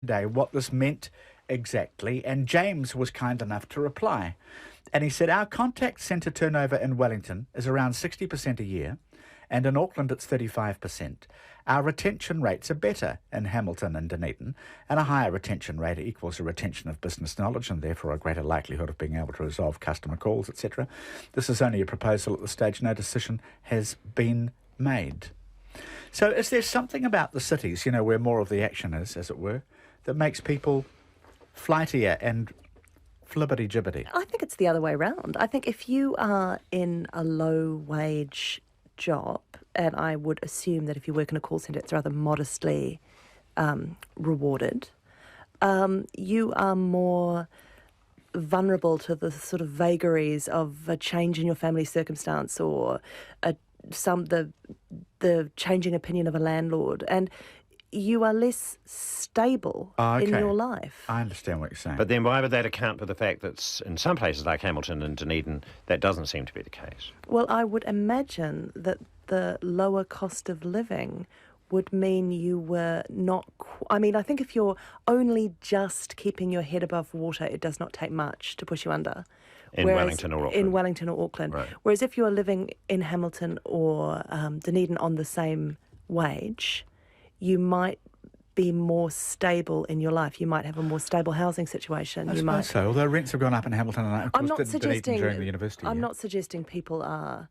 today what this meant exactly, and James was kind enough to reply. And he said, our contact centre turnover in Wellington is around 60% a year, and in Auckland it's 35%. Our retention rates are better in Hamilton and Dunedin, and a higher retention rate equals a retention of business knowledge and therefore a greater likelihood of being able to resolve customer calls, etc. This is only a proposal at this stage. No decision has been made. So is there something about the cities, where more of the action is, as it were, that makes people flightier and flibbity-jibbity? I think it's the other way around. I think if you are in a low-wage job, and I would assume that if you work in a call centre, it's rather modestly rewarded, you are more vulnerable to the sort of vagaries of a change in your family circumstance or the changing opinion of a landlord, and you are less stable in your life. I understand what you're saying. But then why would that account for the fact that in some places like Hamilton and Dunedin, that doesn't seem to be the case? Well, I would imagine that the lower cost of living would mean you were not... I think if you're only just keeping your head above water, it does not take much to push you under. Wellington or Auckland. In Wellington or Auckland. Right. Whereas if you are living in Hamilton or Dunedin on the same wage, you might be more stable in your life. You might have a more stable housing situation. I suppose so, although rents have gone up in Hamilton and I'm not suggesting during the university. I'm not suggesting people are,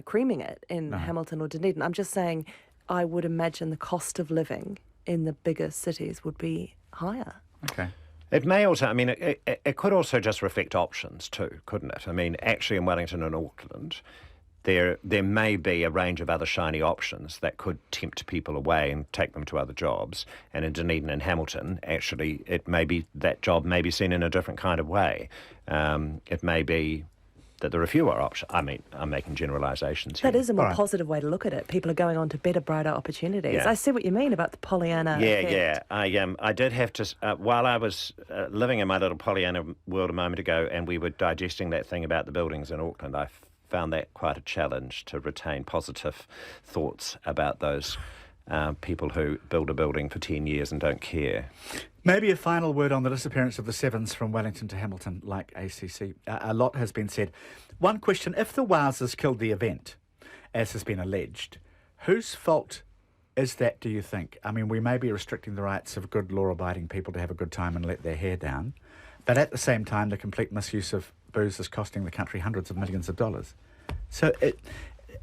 creaming it in Hamilton or Dunedin. I'm just saying I would imagine the cost of living in the bigger cities would be higher. Okay. It may also, it could also just reflect options too, couldn't it? Actually in Wellington and Auckland, there may be a range of other shiny options that could tempt people away and take them to other jobs. And in Dunedin and Hamilton, actually, that job may be seen in a different kind of way. It may be that there are fewer options. I'm making generalisations here. That is a more positive way to look at it. People are going on to better, brighter opportunities. Yeah. I see what you mean about the Pollyanna effect. Yeah. I did have to, while I was living in my little Pollyanna world a moment ago, and we were digesting that thing about the buildings in Auckland, I found that quite a challenge to retain positive thoughts about those people who build a building for 10 years and don't care. Maybe a final word on the disappearance of the Sevens from Wellington to Hamilton, like ACC. A lot has been said. One question, if the Wowsers killed the event, as has been alleged, whose fault is that, do you think? We may be restricting the rights of good law-abiding people to have a good time and let their hair down, but at the same time, the complete misuse of booze is costing the country hundreds of millions of dollars. So it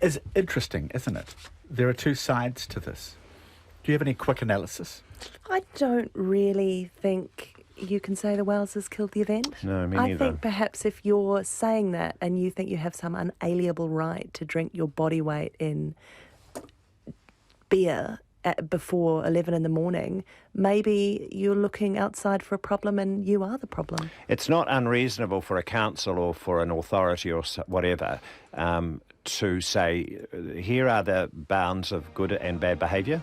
is interesting, isn't it? There are two sides to this. Do you have any quick analysis? I don't really think you can say the Wowsers killed the event. No, me neither. I think perhaps if you're saying that and you think you have some unalienable right to drink your body weight in beer before 11 in the morning, maybe you're looking outside for a problem and you are the problem. It's not unreasonable for a council or for an authority or whatever to say, here are the bounds of good and bad behaviour,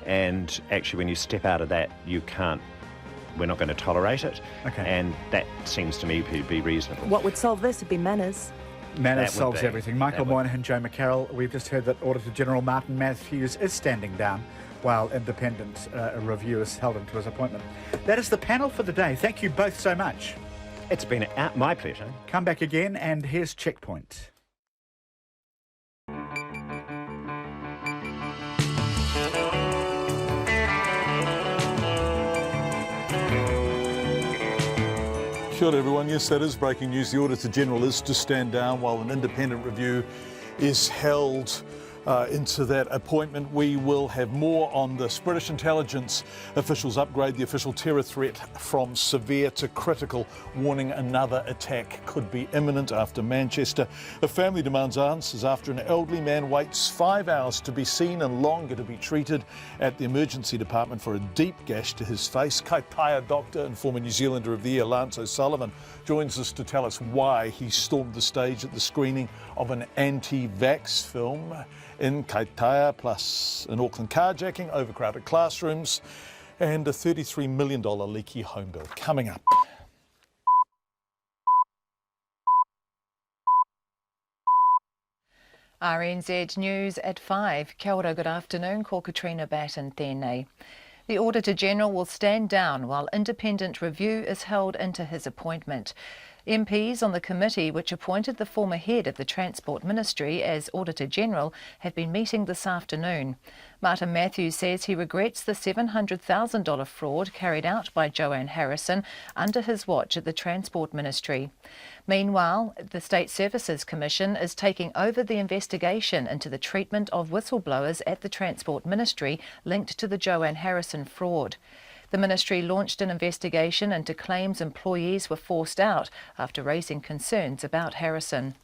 and actually when you step out of that, we're not going to tolerate it. Okay. And that seems to me to be reasonable. What would solve this would be manners. Manners solves everything. Michael Moynihan, Joe McCarroll. We've just heard that Auditor General Martin Matthews is standing down while independent review is held into his appointment. That is the panel for the day. Thank you both so much. It's been my pleasure. Come back again, and here's Checkpoint. Kia ora everyone. Yes, that is breaking news. The Auditor General is to stand down while an independent review is held into that appointment. We will have more on this. British intelligence officials upgrade the official terror threat from severe to critical, warning another attack could be imminent after Manchester. A family demands answers after an elderly man waits 5 hours to be seen and longer to be treated at the emergency department for a deep gash to his face. Kaitaia doctor and former New Zealander of the Year Lance O'Sullivan joins us to tell us why he stormed the stage at the screening of an anti-vax film in Kaitaia, plus an Auckland carjacking, overcrowded classrooms, and a $33 million Leaky home bill coming up. RNZ News at 5. Kia ora, good afternoon. Ko Katrina Batten tēnei. The Auditor-General will stand down while independent review is held into his appointment. MPs on the committee which appointed the former head of the Transport Ministry as Auditor-General have been meeting this afternoon. Martin Matthews says he regrets the $700,000 fraud carried out by Joanne Harrison under his watch at the Transport Ministry. Meanwhile, the State Services Commission is taking over the investigation into the treatment of whistleblowers at the Transport Ministry linked to the Joanne Harrison fraud. The ministry launched an investigation into claims employees were forced out after raising concerns about Harrison.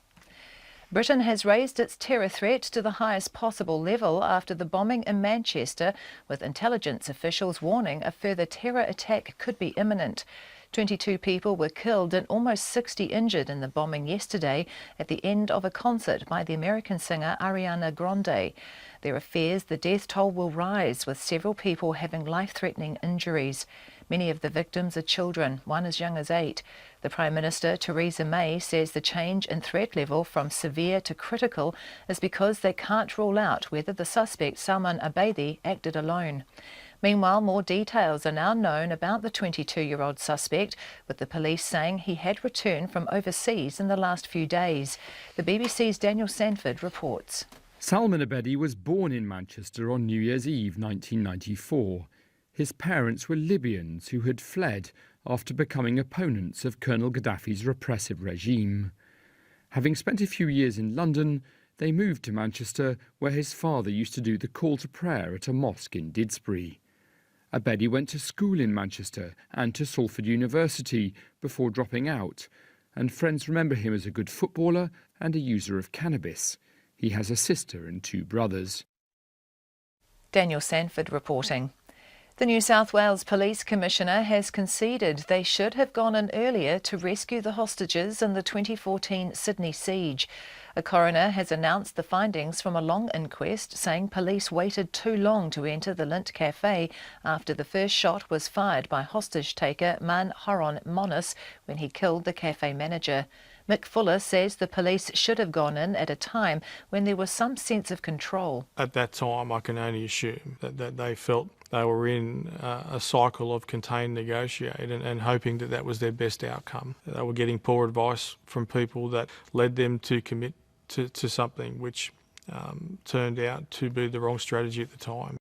Britain has raised its terror threat to the highest possible level after the bombing in Manchester, with intelligence officials warning a further terror attack could be imminent. 22 people were killed and almost 60 injured in the bombing yesterday at the end of a concert by the American singer Ariana Grande. There are fears the death toll will rise, with several people having life-threatening injuries. Many of the victims are children, one as young as 8. The Prime Minister, Theresa May, says the change in threat level from severe to critical is because they can't rule out whether the suspect, Salman Abedi, acted alone. Meanwhile, more details are now known about the 22-year-old suspect, with the police saying he had returned from overseas in the last few days. The BBC's Daniel Sanford reports. Salman Abedi was born in Manchester on New Year's Eve 1994. His parents were Libyans who had fled after becoming opponents of Colonel Gaddafi's repressive regime. Having spent a few years in London, they moved to Manchester, where his father used to do the call to prayer at a mosque in Didsbury. Abedi went to school in Manchester and to Salford University before dropping out, and friends remember him as a good footballer and a user of cannabis. He has a sister and 2 brothers. Daniel Sanford reporting. The New South Wales Police Commissioner has conceded they should have gone in earlier to rescue the hostages in the 2014 Sydney siege. A coroner has announced the findings from a long inquest, saying police waited too long to enter the Lint Cafe after the first shot was fired by hostage-taker Man Horon Monis when he killed the cafe manager. Mick Fuller says the police should have gone in at a time when there was some sense of control. At that time, I can only assume that they felt they were in a cycle of contain, negotiate and hoping that that was their best outcome. They were getting poor advice from people that led them to commit to something which turned out to be the wrong strategy at the time.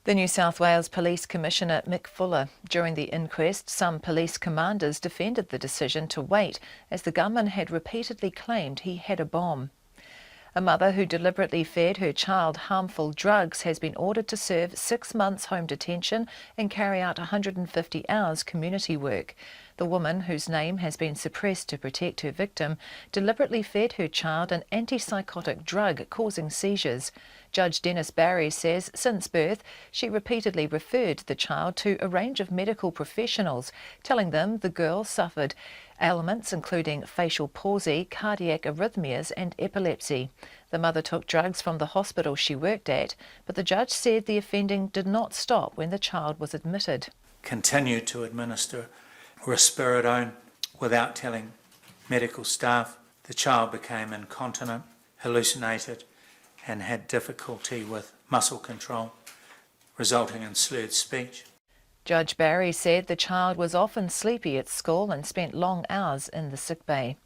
The New South Wales Police Commissioner Mick Fuller. During the inquest, some police commanders defended the decision to wait, as the gunman had repeatedly claimed he had a bomb. A mother who deliberately fed her child harmful drugs has been ordered to serve 6 months home detention and carry out 150 hours community work. The woman, whose name has been suppressed to protect her victim, deliberately fed her child an antipsychotic drug causing seizures. Judge Dennis Barry says since birth, she repeatedly referred the child to a range of medical professionals, telling them the girl suffered ailments including facial palsy, cardiac arrhythmias and epilepsy. The mother took drugs from the hospital she worked at, but the judge said the offending did not stop when the child was admitted. Continued to administer risperidone without telling medical staff. The child became incontinent, hallucinated and had difficulty with muscle control, resulting in slurred speech. Judge Barry said the child was often sleepy at school and spent long hours in the sickbay.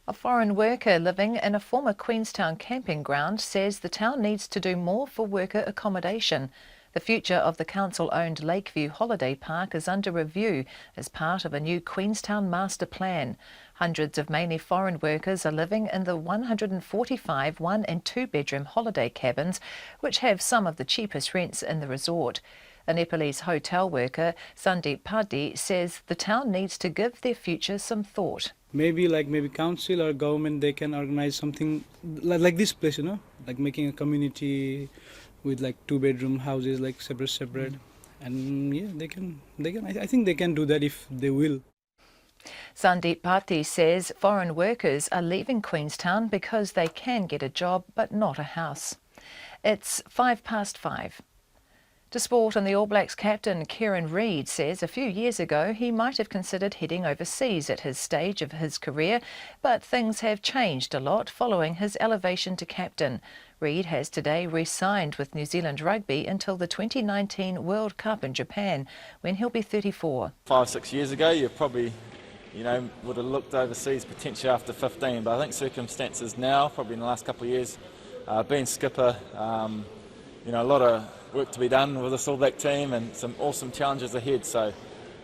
A foreign worker living in a former Queenstown camping ground says the town needs to do more for worker accommodation. The future of the council-owned Lakeview Holiday Park is under review as part of a new Queenstown master plan. Hundreds of mainly foreign workers are living in the 145 1- and 2-bedroom holiday cabins, which have some of the cheapest rents in the resort. A Nepalese hotel worker, Sandeep Paddi, says the town needs to give their future some thought. Maybe council or government, they can organize something like this place, like making a community with like 2-bedroom houses, like separate. And yeah, they can. I think they can do that if they will. Sandeep Paddi says foreign workers are leaving Queenstown because they can get a job but not a house. It's 5 past 5. To sport, and the All Blacks captain Kieran Reid says a few years ago he might have considered heading overseas at his stage of his career, but things have changed a lot following his elevation to captain. Reid has today re-signed with New Zealand Rugby until the 2019 World Cup in Japan, when he'll be 34. 5-6 years ago, you probably, would have looked overseas potentially after 15, but I think circumstances now, probably in the last couple of years, being skipper, a lot of work to be done with this All Black team and some awesome challenges ahead. So,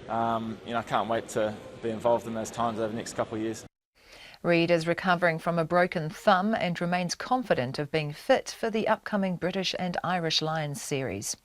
I can't wait to be involved in those times over the next couple of years. Reid is recovering from a broken thumb and remains confident of being fit for the upcoming British and Irish Lions series.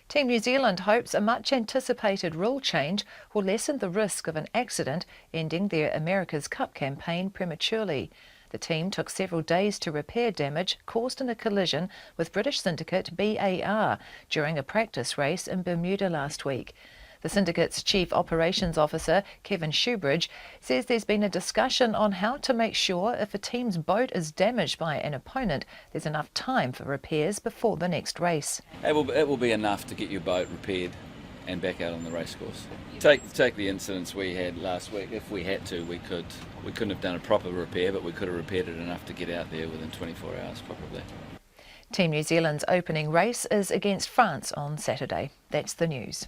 Team New Zealand hopes a much-anticipated rule change will lessen the risk of an accident, ending their America's Cup campaign prematurely. The team took several days to repair damage caused in a collision with British syndicate BAR during a practice race in Bermuda last week. The syndicate's Chief Operations Officer, Kevin Shoebridge, says there's been a discussion on how to make sure if a team's boat is damaged by an opponent, there's enough time for repairs before the next race. It will be enough to get your boat repaired and back out on the racecourse. Take the incidents we had last week. If we had to, we couldn't have done a proper repair, but we could have repaired it enough to get out there within 24 hours probably. Team New Zealand's opening race is against France on Saturday. That's the news.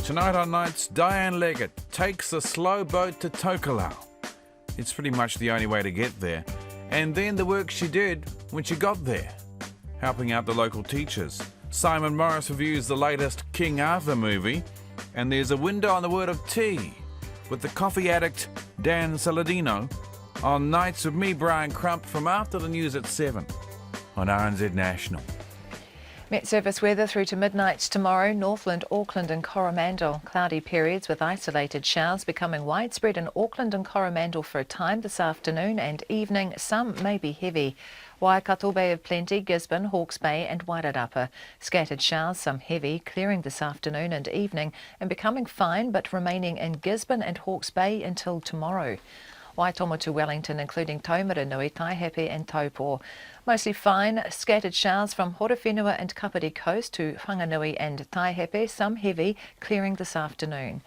Tonight on Nights, Diane Leggett takes a slow boat to Tokelau. It's pretty much the only way to get there. And then the work she did when she got there, helping out the local teachers. Simon Morris reviews the latest King Arthur movie, and there's a window on the word of tea with the coffee addict Dan Saladino on Nights with me, Brian Crump, from after the news at 7 on RNZ National. Met Service weather through to midnight tomorrow. Northland, Auckland and Coromandel. Cloudy periods with isolated showers becoming widespread in Auckland and Coromandel for a time this afternoon and evening. Some may be heavy. Waikato Bay of Plenty, Gisborne, Hawke's Bay and Wairarapa. Scattered showers, some heavy, clearing this afternoon and evening and becoming fine but remaining in Gisborne and Hawke's Bay until tomorrow. Waitomo to Wellington, including Taumaranui, Taihape and Taupo. Mostly fine, scattered showers from Horowhenua and Kapiti Coast to Whanganui and Taihape, some heavy, clearing this afternoon.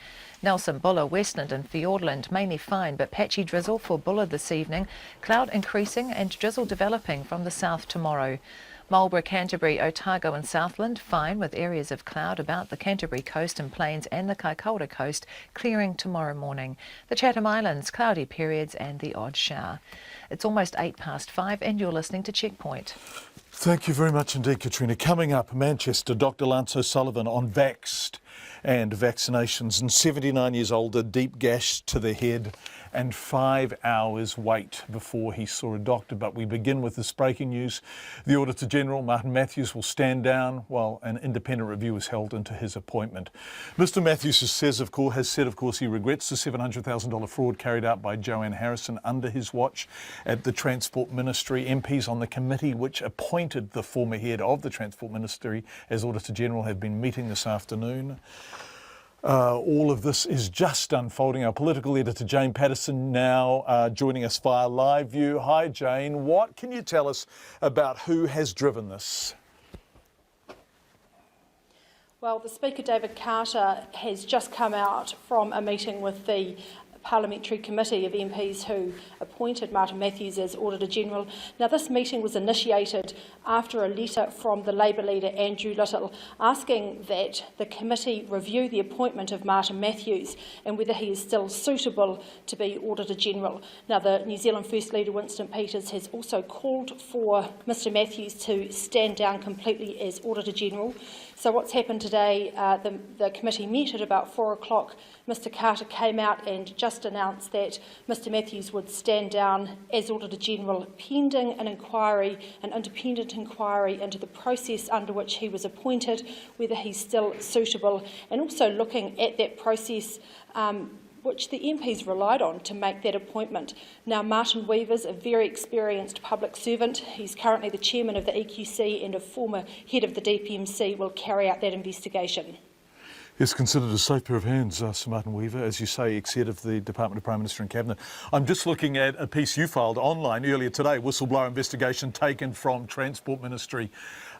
Nelson, Buller, Westland and Fiordland, mainly fine but patchy drizzle for Buller this evening. Cloud increasing and drizzle developing from the south tomorrow. Marlborough, Canterbury, Otago and Southland, fine with areas of cloud about the Canterbury coast and plains and the Kaikoura coast, clearing tomorrow morning. The Chatham Islands, cloudy periods and the odd shower. It's almost 5:08 and you're listening to Checkpoint. Thank you very much indeed, Katrina. Coming up, Manchester, Dr. Lance O'Sullivan on Vaxxed and vaccinations, and 79 years old, a deep gash to the head and 5 hours wait before he saw a doctor. But we begin with this breaking news. The Auditor General, Martin Matthews, will stand down while an independent review is held into his appointment. Mr Matthews has said, of course, he regrets the $700,000 fraud carried out by Joanne Harrison under his watch at the Transport Ministry. MPs on the committee which appointed the former head of the Transport Ministry as Auditor General have been meeting this afternoon. All of this is just unfolding. Our political editor, Jane Patterson, now joining us via live view. Hi, Jane. What can you tell us about who has driven this? Well, the Speaker, David Carter, has just come out from a meeting with the Parliamentary Committee of MPs who appointed Martin Matthews as Auditor General. Now, this meeting was initiated after a letter from the Labour leader Andrew Little asking that the committee review the appointment of Martin Matthews and whether he is still suitable to be Auditor General. Now, the New Zealand First Leader Winston Peters has also called for Mr Matthews to stand down completely as Auditor General. So what's happened today, the committee met at about 4 o'clock. Mr Carter came out and just announced that Mr Matthews would stand down as Auditor General pending an inquiry, an independent inquiry into the process under which he was appointed, whether he's still suitable, and also looking at that process which the MPs relied on to make that appointment. Now, Martin Weaver's a very experienced public servant. He's currently the chairman of the EQC and a former head of the DPMC will carry out that investigation. Is considered a safe pair of hands, Sir Martin Weaver, as you say, ex-head of the Department of Prime Minister and Cabinet. I'm just looking at a piece you filed online earlier today, whistleblower investigation taken from Transport Ministry.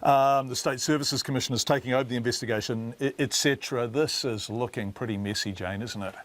The State Services Commission is taking over the investigation, etc. This is looking pretty messy, Jane, isn't it?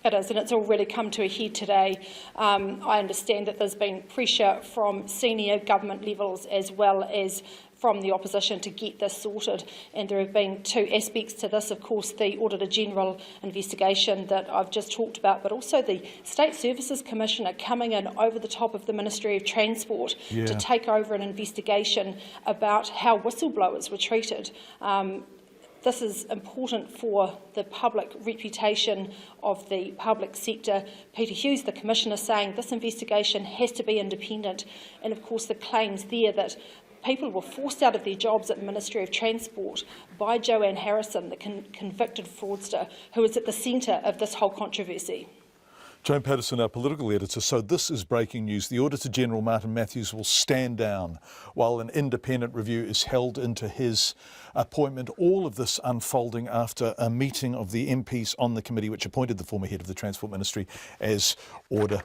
It is, and it's already come to a head today. I understand that there's been pressure from senior government levels as well as from the opposition to get this sorted, and there have been two aspects to this. Of course, the Auditor General investigation that I've just talked about, but also the State Services Commissioner coming in over the top of the Ministry of Transport to take over an investigation about how whistleblowers were treated. This is important for the public reputation of the public sector. Peter Hughes, the Commissioner, saying this investigation has to be independent, and of course the claims there that people were forced out of their jobs at the Ministry of Transport by Joanne Harrison, the convicted fraudster, who is at the centre of this whole controversy. Joan Patterson, our political editor. So this is breaking news. The Auditor General, Martin Matthews, will stand down while an independent review is held into his appointment. All of this unfolding after a meeting of the MPs on the committee which appointed the former head of the Transport Ministry as Auditor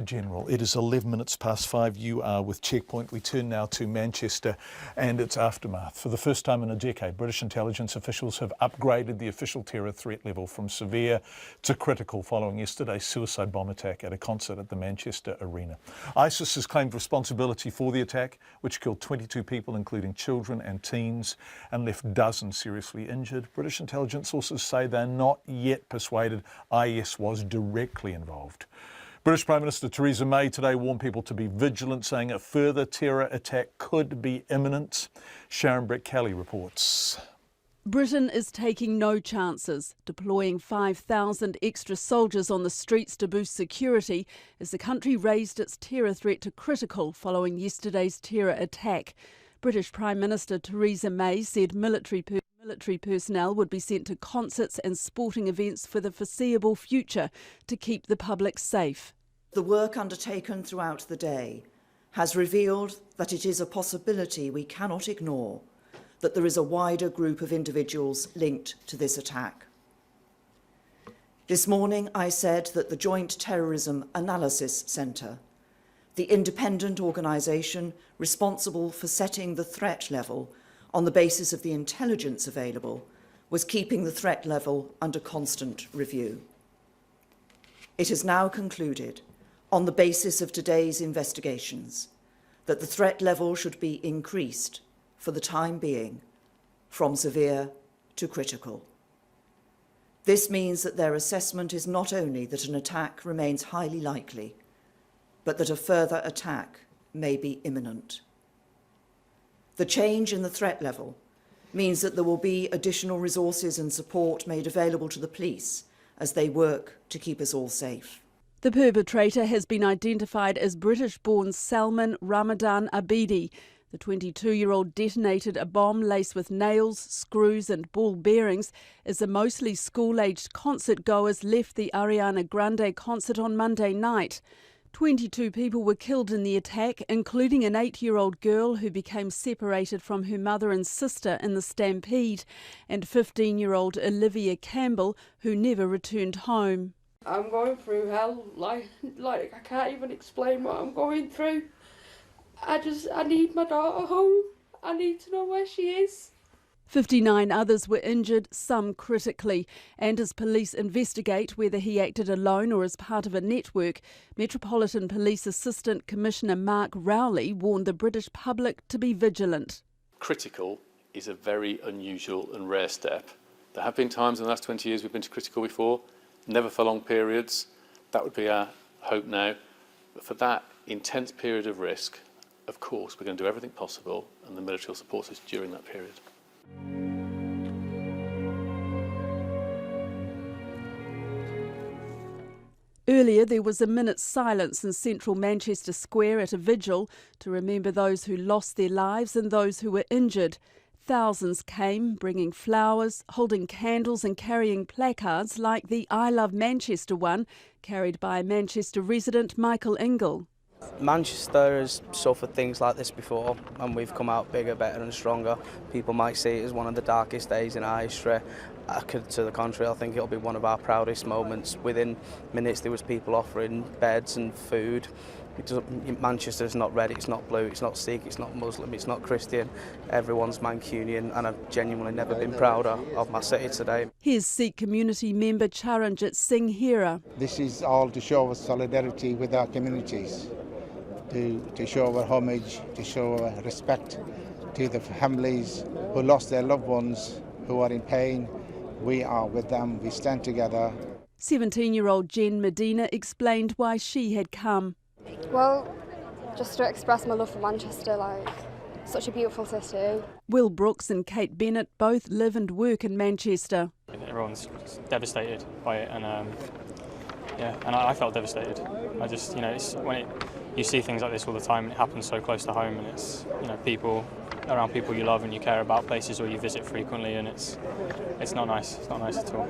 General. It is 11 minutes past 5. You are with Checkpoint. We turn now to Manchester and its aftermath. For the first time in a decade, British intelligence officials have upgraded the official terror threat level from severe to critical following yesterday's suicide bomb attack at a concert at the Manchester Arena. ISIS has claimed responsibility for the attack, which killed 22 people, including children and teens, and left dozens seriously injured. British intelligence sources say they're not yet persuaded IS was directly involved. British Prime Minister Theresa May today warned people to be vigilant, saying a further terror attack could be imminent. Sharon Brett-Kelly reports. Britain is taking no chances, deploying 5,000 extra soldiers on the streets to boost security as the country raised its terror threat to critical following yesterday's terror attack. British Prime Minister Theresa May said military personnel would be sent to concerts and sporting events for the foreseeable future to keep the public safe. The work undertaken throughout the day has revealed that it is a possibility we cannot ignore, that there is a wider group of individuals linked to this attack. This morning I said that the Joint Terrorism Analysis Centre, the independent organisation responsible for setting the threat level on the basis of the intelligence available, was keeping the threat level under constant review. It has now concluded, on the basis of today's investigations, that the threat level should be increased for the time being from severe to critical. This means that their assessment is not only that an attack remains highly likely, but that a further attack may be imminent. The change in the threat level means that there will be additional resources and support made available to the police as they work to keep us all safe. The perpetrator has been identified as British-born Salman Ramadan Abidi. The 22-year-old detonated a bomb laced with nails, screws and ball bearings as the mostly school-aged concert-goers left the Ariana Grande concert on Monday night. 22 people were killed in the attack, including an 8-year-old girl who became separated from her mother and sister in the stampede, and 15-year-old Olivia Campbell, who never returned home. I'm going through hell, like I can't even explain what I'm going through. I need my daughter home. I need to know where she is. 59 others were injured, some critically, and as police investigate whether he acted alone or as part of a network, Metropolitan Police Assistant Commissioner Mark Rowley warned the British public to be vigilant. Critical is a very unusual and rare step. There have been times in the last 20 years we've been to critical before, never for long periods. That would be our hope now. But for that intense period of risk, of course, we're going to do everything possible, and the military will support us during that period. Earlier, there was a minute's silence in central Manchester Square at a vigil to remember those who lost their lives and those who were injured. Thousands came, bringing flowers, holding candles and carrying placards like the I Love Manchester one, carried by Manchester resident Michael Ingle. Manchester has suffered things like this before, and we've come out bigger, better and stronger. People might see it as one of the darkest days in our history. To the contrary, I think it'll be one of our proudest moments. Within minutes there was people offering beds and food. Manchester's not red, it's not blue, it's not Sikh, it's not Muslim, it's not Christian. Everyone's Mancunian, and I've genuinely never been prouder of my city today. Here's Sikh community member Charanjit Singh Hira. This is all to show our solidarity with our communities, to show our homage, to show our respect to the families who lost their loved ones, who are in pain. We are with them, we stand together. 17-year-old Jen Medina explained why she had come. Well, just to express my love for Manchester, such a beautiful city. Will Brooks and Kate Bennett both live and work in Manchester. Everyone's devastated by it, and I felt devastated. I just, it's when you see things like this all the time, and it happens so close to home, and it's, people around people you love and you care about, places where you visit frequently, and it's not nice. It's not nice at all.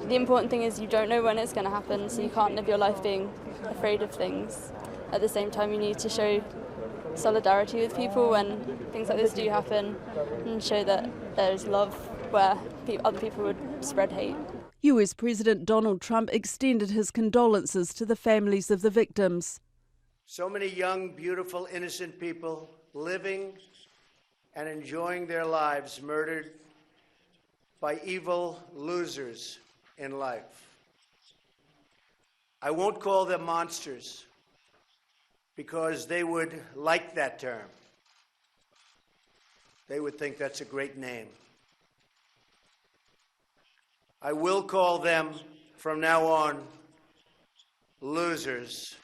The important thing is you don't know when it's going to happen, so you can't live your life being afraid of things. At the same time, you need to show solidarity with people when things like this do happen, and show that there's love where other people would spread hate. US President Donald Trump extended his condolences to the families of the victims. So many young, beautiful, innocent people living and enjoying their lives murdered by evil losers in life. I won't call them monsters, because they would like that term. They would think that's a great name. I will call them, from now on, losers,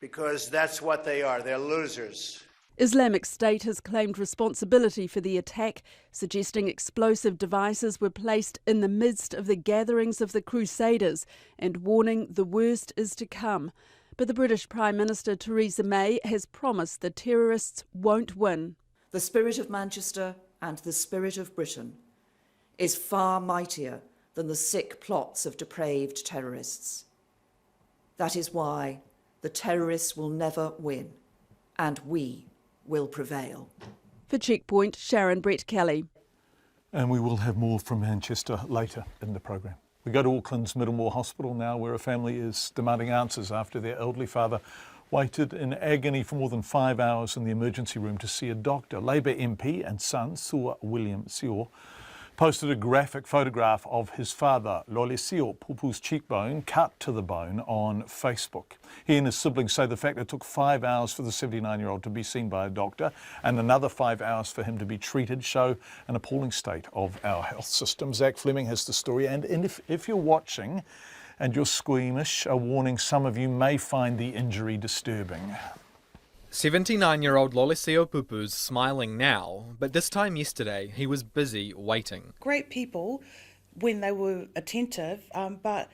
because that's what they are. They're losers. Islamic State has claimed responsibility for the attack, suggesting explosive devices were placed in the midst of the gatherings of the Crusaders and warning the worst is to come. But the British Prime Minister Theresa May has promised the terrorists won't win. The spirit of Manchester and the spirit of Britain is far mightier than the sick plots of depraved terrorists. That is why the terrorists will never win, and we will prevail. For Checkpoint, Sharon Brett Kelly. And we will have more from Manchester later in the programme. We go to Auckland's Myrtle Hospital now, where a family is demanding answers after their elderly father waited in agony for more than 5 hours in the emergency room to see a doctor. Labour MP and son, Sir William Seo, posted a graphic photograph of his father, Lolisio Pupu's cheekbone cut to the bone, on Facebook. He and his siblings say the fact it took 5 hours for the 79-year-old to be seen by a doctor and another 5 hours for him to be treated show an appalling state of our health system. Zach Fleming has the story, and if you're watching and you're squeamish, a warning, some of you may find the injury disturbing. 79-year-old Lolisio Pupu's smiling now, but this time yesterday he was busy waiting. Great people when they were attentive, but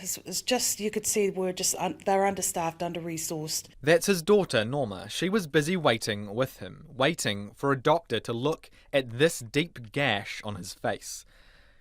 it's just, you could see they're understaffed, under-resourced. That's his daughter Norma. She was busy waiting with him, waiting for a doctor to look at this deep gash on his face.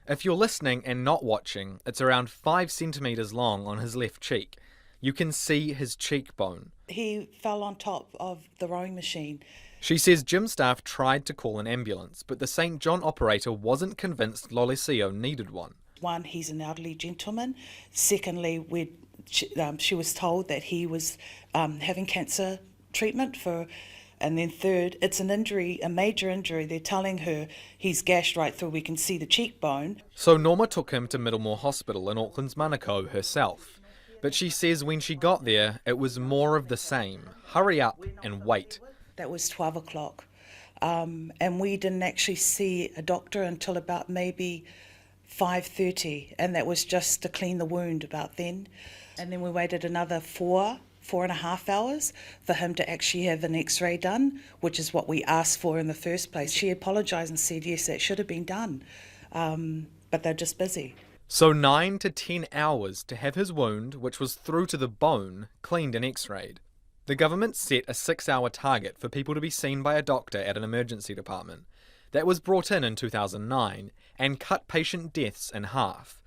If you're listening and not watching, it's around 5 centimetres long on his left cheek. You can see his cheekbone. He fell on top of the rowing machine. She says gym staff tried to call an ambulance, but the St John operator wasn't convinced Lolisio needed one. One, he's an elderly gentleman. Secondly, she was told that he was having cancer treatment and then third, it's an injury, a major injury. They're telling her he's gashed right through. We can see the cheekbone. So Norma took him to Myrtle Hospital in Auckland's Manukau herself. But she says when she got there, it was more of the same. Hurry up and wait. That was 12 o'clock. And we didn't actually see a doctor until about maybe 5:30. And that was just to clean the wound about then. And then we waited another 4.5 hours for him to actually have an x-ray done, which is what we asked for in the first place. She apologised and said, yes, that should have been done. But they're just busy. So 9 to 10 hours to have his wound, which was through to the bone, cleaned and x-rayed. The government set a 6-hour target for people to be seen by a doctor at an emergency department. That was brought in 2009 and cut patient deaths in half.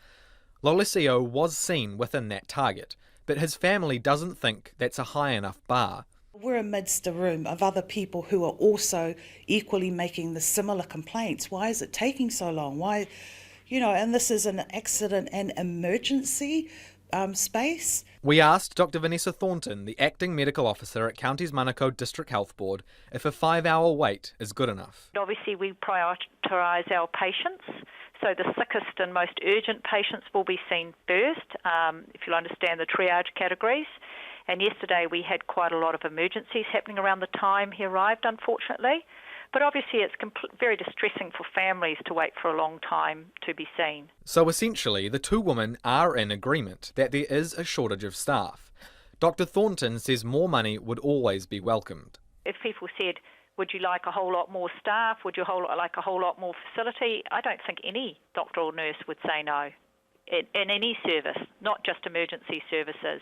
Lolisio was seen within that target, but his family doesn't think that's a high enough bar. We're amidst a room of other people who are also equally making the similar complaints. Why is it taking so long? Why, and this is an accident and emergency space. We asked Dr Vanessa Thornton, the acting medical officer at Counties Manukau District Health Board, if a 5-hour wait is good enough. Obviously we prioritise our patients, so the sickest and most urgent patients will be seen first, if you'll understand the triage categories. And yesterday we had quite a lot of emergencies happening around the time he arrived, unfortunately. But obviously it's very distressing for families to wait for a long time to be seen. So essentially, the two women are in agreement that there is a shortage of staff. Dr Thornton says more money would always be welcomed. If people said, would you like a whole lot more staff, would you like a whole lot more facility, I don't think any doctor or nurse would say no. In any service, not just emergency services.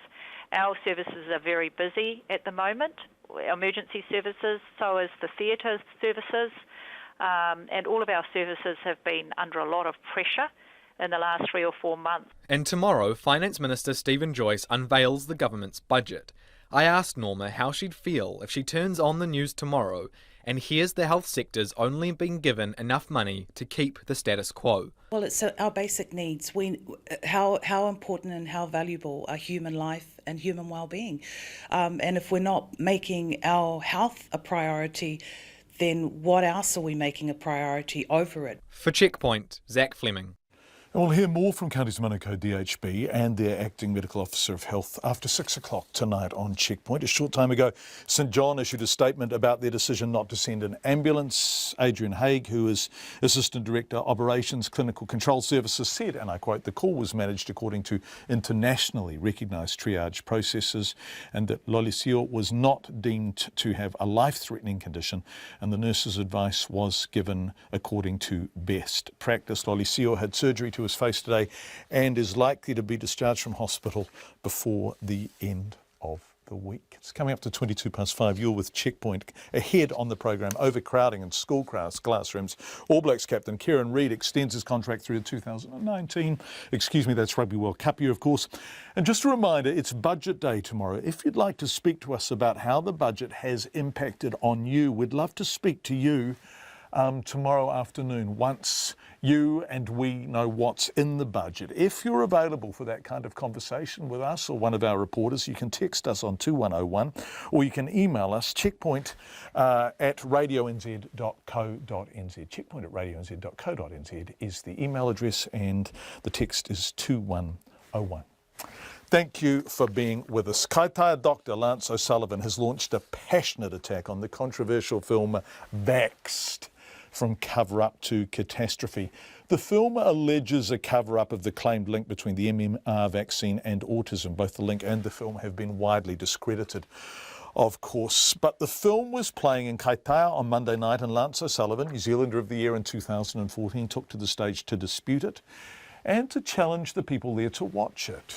Our services are very busy at the moment, emergency services, so is the theatre services, and all of our services have been under a lot of pressure in the last 3 or 4 months. And tomorrow, Finance Minister Stephen Joyce unveils the government's budget. I asked Norma how she'd feel if she turns on the news tomorrow and hears the health sector's only been given enough money to keep the status quo. Well, it's our basic needs. How important and how valuable are human life and human well-being? And if we're not making our health a priority, then what else are we making a priority over it? For Checkpoint, Zach Fleming. And we'll hear more from Counties Manukau DHB and their Acting Medical Officer of Health after 6 o'clock tonight on Checkpoint. A short time ago, St John issued a statement about their decision not to send an ambulance. Adrian Haig, who is Assistant Director Operations Clinical Control Services, said, and I quote, the call was managed according to internationally recognised triage processes and that Lolisio was not deemed to have a life-threatening condition and the nurse's advice was given according to best practice. Lolisio had surgery to his face today and is likely to be discharged from hospital before the end of the week. It's coming up to 5:22. You're with Checkpoint. Ahead on the programme, overcrowding in school classrooms. All Blacks captain Kieran Reid extends his contract through to 2019. That's Rugby World Cup year, of course. And just a reminder, it's budget day tomorrow. If you'd like to speak to us about how the budget has impacted on you, we'd love to speak to you tomorrow afternoon once you and we know what's in the budget. If you're available for that kind of conversation with us or one of our reporters, you can text us on 2101 or you can email us checkpoint at radionz.co.nz. Checkpoint at radionz.co.nz is the email address and the text is 2101. Thank you for being with us. Kaitaia Dr. Lance O'Sullivan has launched a passionate attack on the controversial film Vaxxed, From Cover-Up to Catastrophe. The film alleges a cover-up of the claimed link between the MMR vaccine and autism. Both the link and the film have been widely discredited, of course. But the film was playing in Kaitaia on Monday night, and Lance O'Sullivan, New Zealander of the Year in 2014, took to the stage to dispute it and to challenge the people there to watch it.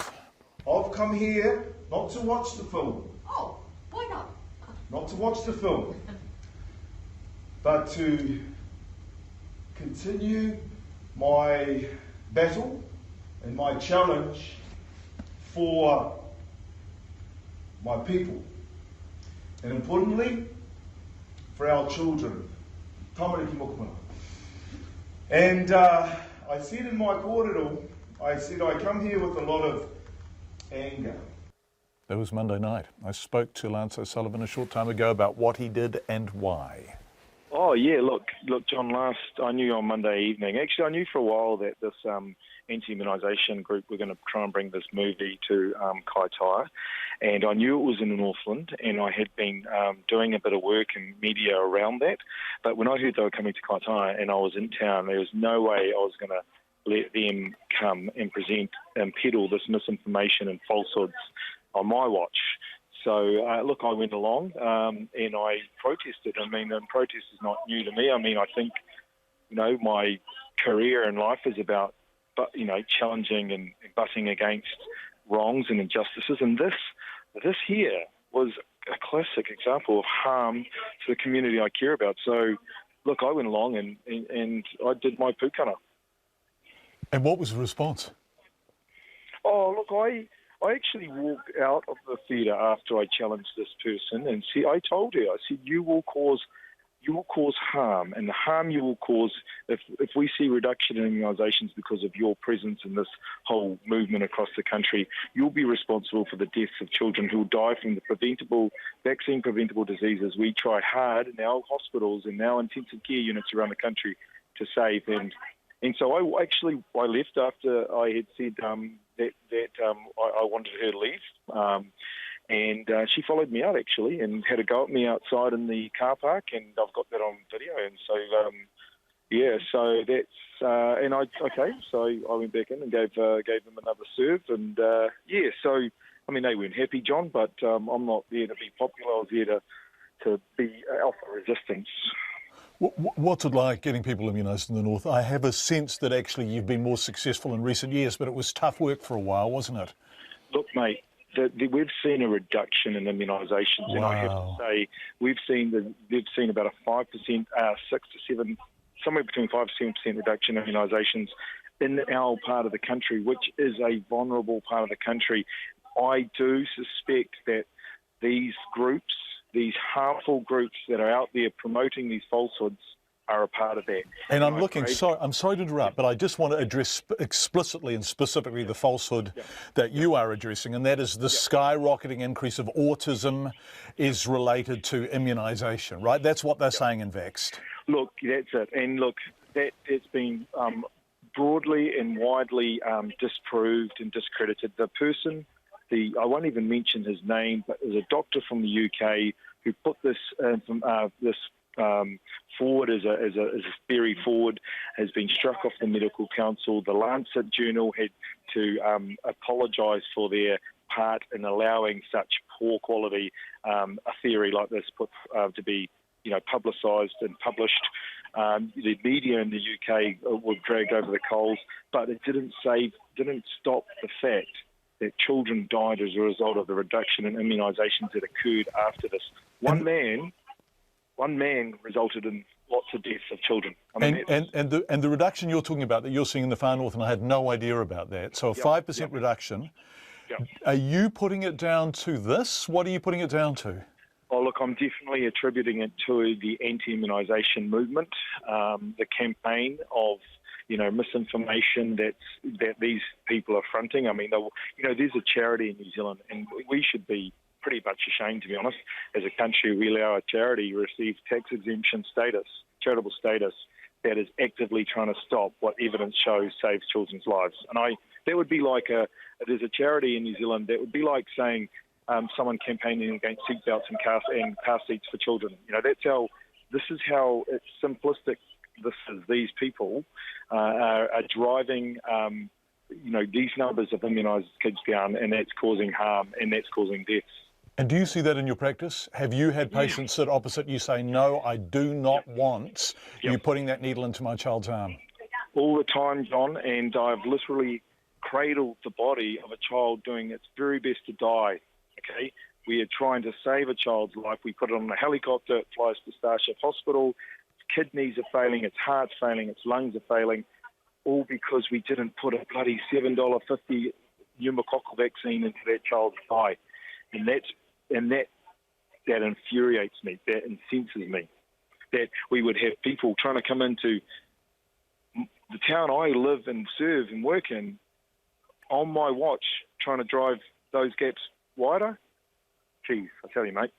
I've come here not to watch the film. Oh, why not? Not to watch the film, but to continue my battle and my challenge for my people, and importantly, for our children. Tamariki mokumana. And I said in my kōrero, I said I come here with a lot of anger. That was Monday night. I spoke to Lance O'Sullivan a short time ago about what he did and why. Oh yeah, look, John. I knew on Monday evening. Actually, I knew for a while that this anti-immunisation group were going to try and bring this movie to Kaitaia, and I knew it was in Auckland, and I had been doing a bit of work in media around that. But when I heard they were coming to Kaitaia and I was in town, there was no way I was going to let them come and present and peddle this misinformation and falsehoods on my watch. So, look, I went along and I protested. I mean, protest is not new to me. I mean, I think, my career in life is about, challenging and butting against wrongs and injustices. And this here was a classic example of harm to the community I care about. So, look, I went along and I did my pūkana. And what was the response? Oh, look, I actually walked out of the theatre after I challenged this person, and I told her, I said, you will cause harm, and the harm you will cause if we see reduction in immunisations because of your presence in this whole movement across the country, you'll be responsible for the deaths of children who will die from the vaccine-preventable diseases we try hard in our hospitals and our intensive care units around the country to save. And so I left after I had said that I wanted her to leave. And she followed me out, actually, and had a go at me outside in the car park, and I've got that on video. And so, so that's... so I went back in and gave them another serve. And, so, I mean, they weren't happy, John, but I'm not there to be popular. I was there to be alpha resistance. What's it like getting people immunised in the north? I have a sense that actually you've been more successful in recent years, but it was tough work for a while, wasn't it? Look, mate, we've seen a reduction in immunisations, and I have to say they've seen about a 5%, 6 to 7, somewhere between 5 to 7% reduction in immunisations in our part of the country, which is a vulnerable part of the country. I do suspect that these groups, these harmful groups that are out there promoting these falsehoods, are a part of that. And I'm sorry to interrupt, but I just want to address explicitly and specifically the falsehood that you are addressing, and that is the skyrocketing increase of autism is related to immunisation, right? That's what they're saying in Vaxxed. Look, that's it. And look, it's been broadly and widely disproved and discredited. The person, I won't even mention his name, but there's a doctor from the UK who put this forward as a theory forward, has been struck off the medical council. The Lancet Journal had to apologise for their part in allowing such poor quality a theory like this put to be publicised and published. The media in the UK were dragged over the coals, but it didn't stop the fact that children died as a result of the reduction in immunisations that occurred after this. One man resulted in lots of deaths of children. I mean, and the reduction you're talking about that you're seeing in the far north, and I had no idea about that. So a 5% reduction. Are you putting it down to this? What are you putting it down to? Oh, look, I'm definitely attributing it to the anti-immunisation movement, the campaign of misinformation that these people are fronting. I mean, there's a charity in New Zealand, and we should be pretty much ashamed, to be honest. As a country, we allow a charity to receive tax exemption status, charitable status, that is actively trying to stop what evidence shows saves children's lives. And that would be like there's a charity in New Zealand that would be like saying someone campaigning against seatbelts and car seats for children. This is how it's simplistic. These people are driving, these numbers of immunised kids down, and that's causing harm and that's causing deaths. And do you see that in your practice? Have you had patients sit opposite you say, no, I do not want you putting that needle into my child's arm? All the time, John, and I've literally cradled the body of a child doing its very best to die, okay? We are trying to save a child's life. We put it on a helicopter, it flies to Starship Hospital, its kidneys are failing, its heart's failing, its lungs are failing, all because we didn't put a bloody $7.50 pneumococcal vaccine into that child's eye. And that infuriates me, that incenses me, that we would have people trying to come into the town I live and serve and work in on my watch, trying to drive those gaps wider. Geez, I tell you, mate.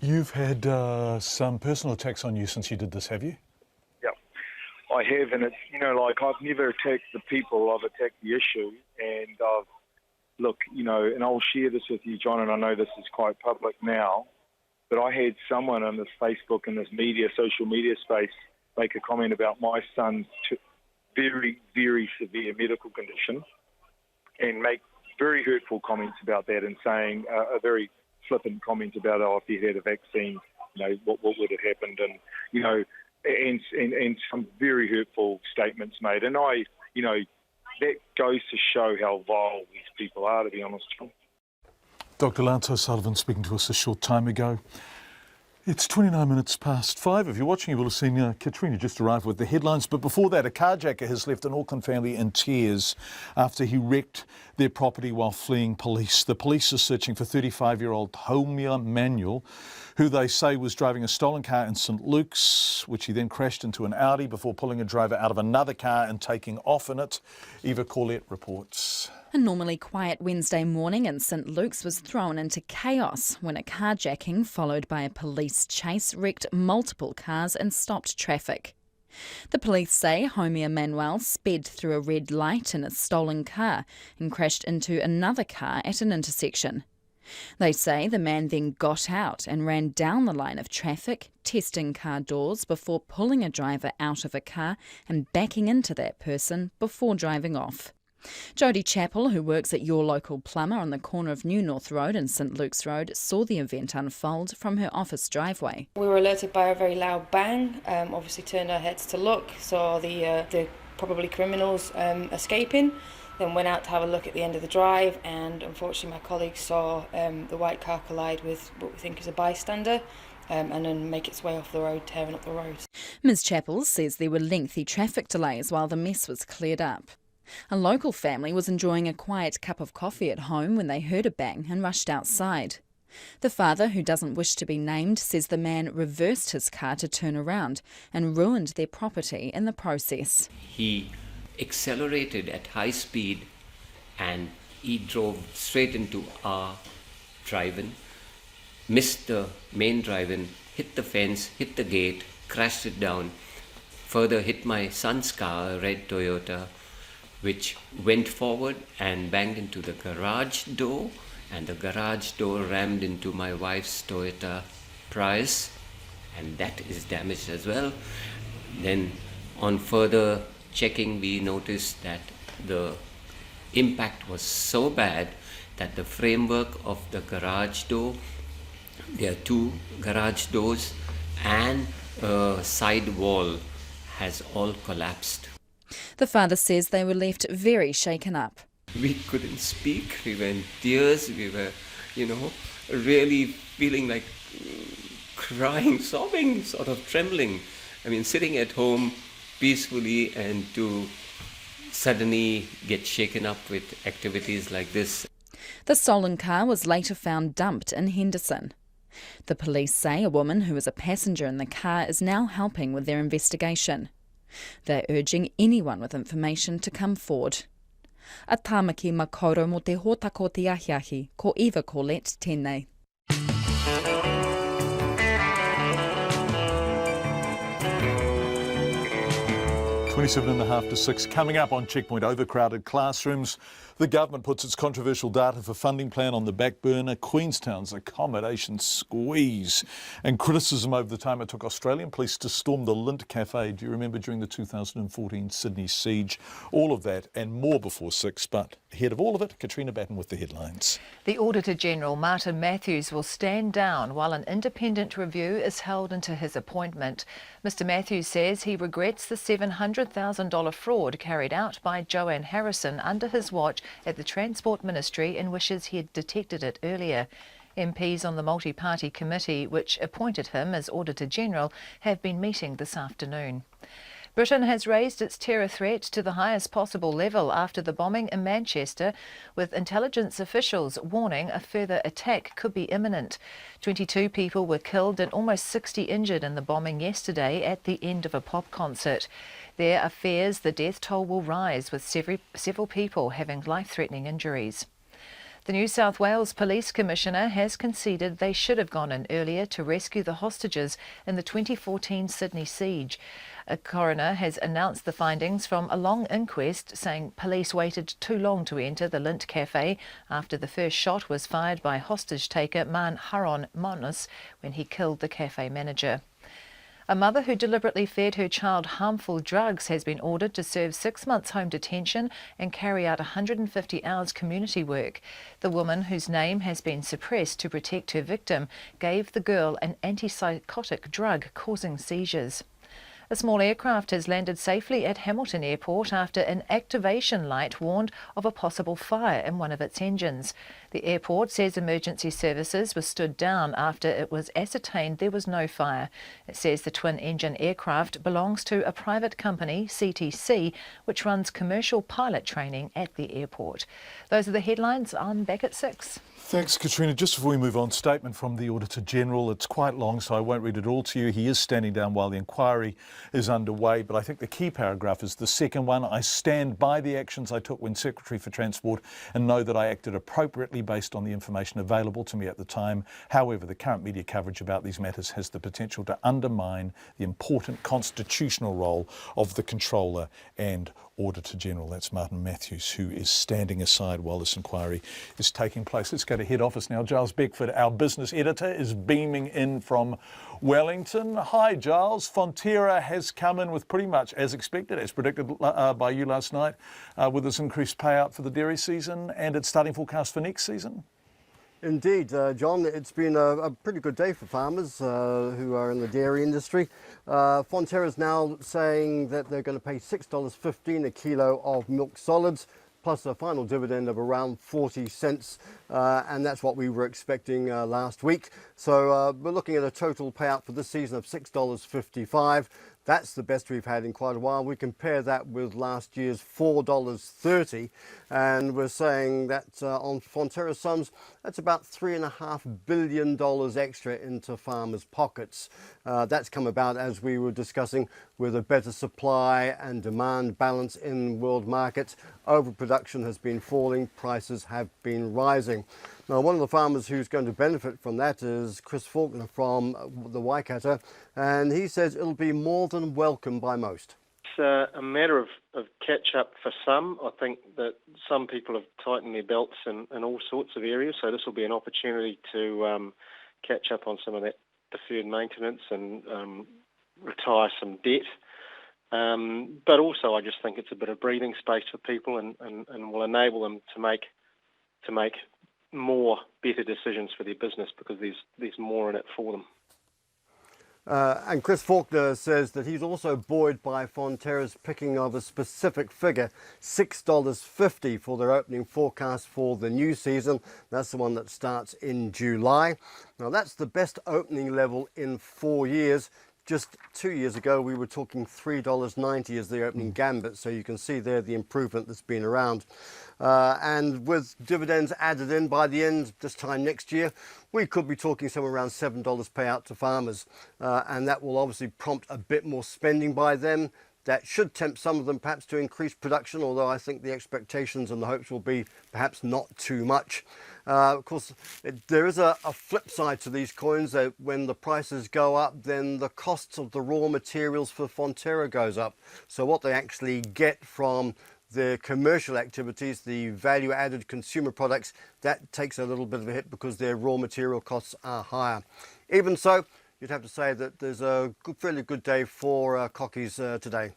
You've had some personal attacks on you since you did this, have you? I have, and it's, I've never attacked the people, I've attacked the issue, and and I'll share this with you, John, and I know this is quite public now, but I had someone on this Facebook and this social media space make a comment about my son's very, very severe medical condition and make very hurtful comments about that, and saying a very flippant comment about, if he had a vaccine, what would have happened, and, and some very hurtful statements made. And that goes to show how vile these people are, to be honest, John. Dr. Lance O'Sullivan speaking to us a short time ago. It's 29 minutes past 5. If you're watching, you will have seen Katrina just arrived with the headlines. But before that, a carjacker has left an Auckland family in tears after he wrecked their property while fleeing police. The police are searching for 35-year-old Homia Manuel, who they say was driving a stolen car in St Luke's, which he then crashed into an Audi before pulling a driver out of another car and taking off in it. Eva Corlett reports. A normally quiet Wednesday morning in St Luke's was thrown into chaos when a carjacking followed by a police chase wrecked multiple cars and stopped traffic. The police say Homia Manuel sped through a red light in a stolen car and crashed into another car at an intersection. They say the man then got out and ran down the line of traffic, testing car doors before pulling a driver out of a car and backing into that person before driving off. Jodie Chappell, who works at Your Local Plumber on the corner of New North Road and St Luke's Road, saw the event unfold from her office driveway. We were alerted by a very loud bang, obviously turned our heads to look, saw the probably criminals escaping, then went out to have a look at the end of the drive, and unfortunately my colleague saw the white car collide with what we think is a bystander and then make its way off the road, tearing up the road. Ms Chappell says there were lengthy traffic delays while the mess was cleared up. A local family was enjoying a quiet cup of coffee at home when they heard a bang and rushed outside. The father, who doesn't wish to be named, says the man reversed his car to turn around and ruined their property in the process. He accelerated at high speed and he drove straight into our drive-in, missed the main drive-in, hit the fence, hit the gate, crashed it down, further hit my son's car, a red Toyota, which went forward and banged into the garage door, and the garage door rammed into my wife's Toyota Prius, and that is damaged as well. Then on further checking, we noticed that the impact was so bad that the framework of the garage door, there are two garage doors, and a side wall has all collapsed. The father says they were left very shaken up. We couldn't speak, we were in tears, we were, really feeling like crying, sobbing, sort of trembling. I mean, sitting at home peacefully and to suddenly get shaken up with activities like this. The stolen car was later found dumped in Henderson. The police say a woman who was a passenger in the car is now helping with their investigation. They're urging anyone with information to come forward. A tāmaki makaurau mo te hōtako te ahiahi, ko Eva Corlett tēnei. Twenty-seven and a half to 6. Coming up on Checkpoint, overcrowded classrooms. The government puts its controversial data for funding plan on the back burner. Queenstown's accommodation squeeze and criticism over the time it took Australian police to storm the Lint Cafe. Do you remember during the 2014 Sydney siege? All of that and more before 6. But ahead of all of it, Katrina Batten with the headlines. The Auditor General, Martin Matthews, will stand down while an independent review is held into his appointment. Mr Matthews says he regrets the $700,000 fraud carried out by Joanne Harrison under his watch at the Transport Ministry and wishes he had detected it earlier. MPs on the multi-party committee, which appointed him as Auditor General, have been meeting this afternoon. Britain has raised its terror threat to the highest possible level after the bombing in Manchester, with intelligence officials warning a further attack could be imminent. 22 people were killed and almost 60 injured in the bombing yesterday at the end of a pop concert. There are fears the death toll will rise, with several people having life-threatening injuries. The New South Wales Police Commissioner has conceded they should have gone in earlier to rescue the hostages in the 2014 Sydney siege. A coroner has announced the findings from a long inquest, saying police waited too long to enter the Lint Cafe after the first shot was fired by hostage-taker Man Haron Monas when he killed the cafe manager. A mother who deliberately fed her child harmful drugs has been ordered to serve 6 months home detention and carry out 150 hours community work. The woman, whose name has been suppressed to protect her victim, gave the girl an antipsychotic drug causing seizures. A small aircraft has landed safely at Hamilton Airport after an activation light warned of a possible fire in one of its engines. The airport says emergency services were stood down after it was ascertained there was no fire. It says the twin-engine aircraft belongs to a private company, CTC, which runs commercial pilot training at the airport. Those are the headlines. I'm back at 6. Thanks, Katrina. Just before we move on, statement from the Auditor General. It's quite long, so I won't read it all to you. He is standing down while the inquiry is underway, but I think the key paragraph is the second one. I stand by the actions I took when Secretary for Transport and know that I acted appropriately based on the information available to me at the time. However, the current media coverage about these matters has the potential to undermine the important constitutional role of the Controller and Auditor General. That's Martin Matthews, who is standing aside while this inquiry is taking place. Let's go to head office now. Giles Beckford, our business editor, is beaming in from Wellington. Hi, Giles. Fonterra has come in with pretty much as expected, as predicted by you last night, with this increased payout for the dairy season and its starting forecast for next season. Indeed, John, it's been a pretty good day for farmers who are in the dairy industry. Fonterra is now saying that they're going to pay $6.15 a kilo of milk solids, plus a final dividend of around 40 cents, and that's what we were expecting last week. So we're looking at a total payout for this season of $6.55. That's the best we've had in quite a while. We compare that with last year's $4.30, and we're saying that on Fonterra's sums, that's about $3.5 billion extra into farmers' pockets. That's come about, as we were discussing, with a better supply and demand balance in world markets. Overproduction has been falling, prices have been rising. Now, one of the farmers who's going to benefit from that is Chris Faulkner from the Waikato, and he says it'll be more than welcome by most. It's a matter of catch-up for some. I think that some people have tightened their belts in all sorts of areas, so this will be an opportunity to catch up on some of that deferred maintenance and retire some debt. But also I just think it's a bit of breathing space for people and will enable them to make more better decisions for their business because there's more in it for them. And Chris Faulkner says that he's also buoyed by Fonterra's picking of a specific figure, $6.50 for their opening forecast for the new season. That's the one that starts in July. Now that's the best opening level in 4 years. Just 2 years ago, we were talking $3.90 as the opening gambit, so you can see there the improvement that's been around. And with dividends added in by the end, this time next year, we could be talking somewhere around $7 payout to farmers. And that will obviously prompt a bit more spending by them. That should tempt some of them perhaps to increase production, although I think the expectations and the hopes will be perhaps not too much. Of course, there is a flip side to these coins. That when the prices go up, then the costs of the raw materials for Fonterra goes up. So what they actually get from the commercial activities, the value-added consumer products, that takes a little bit of a hit because their raw material costs are higher. Even so, you'd have to say that there's a fairly good day for cockies today.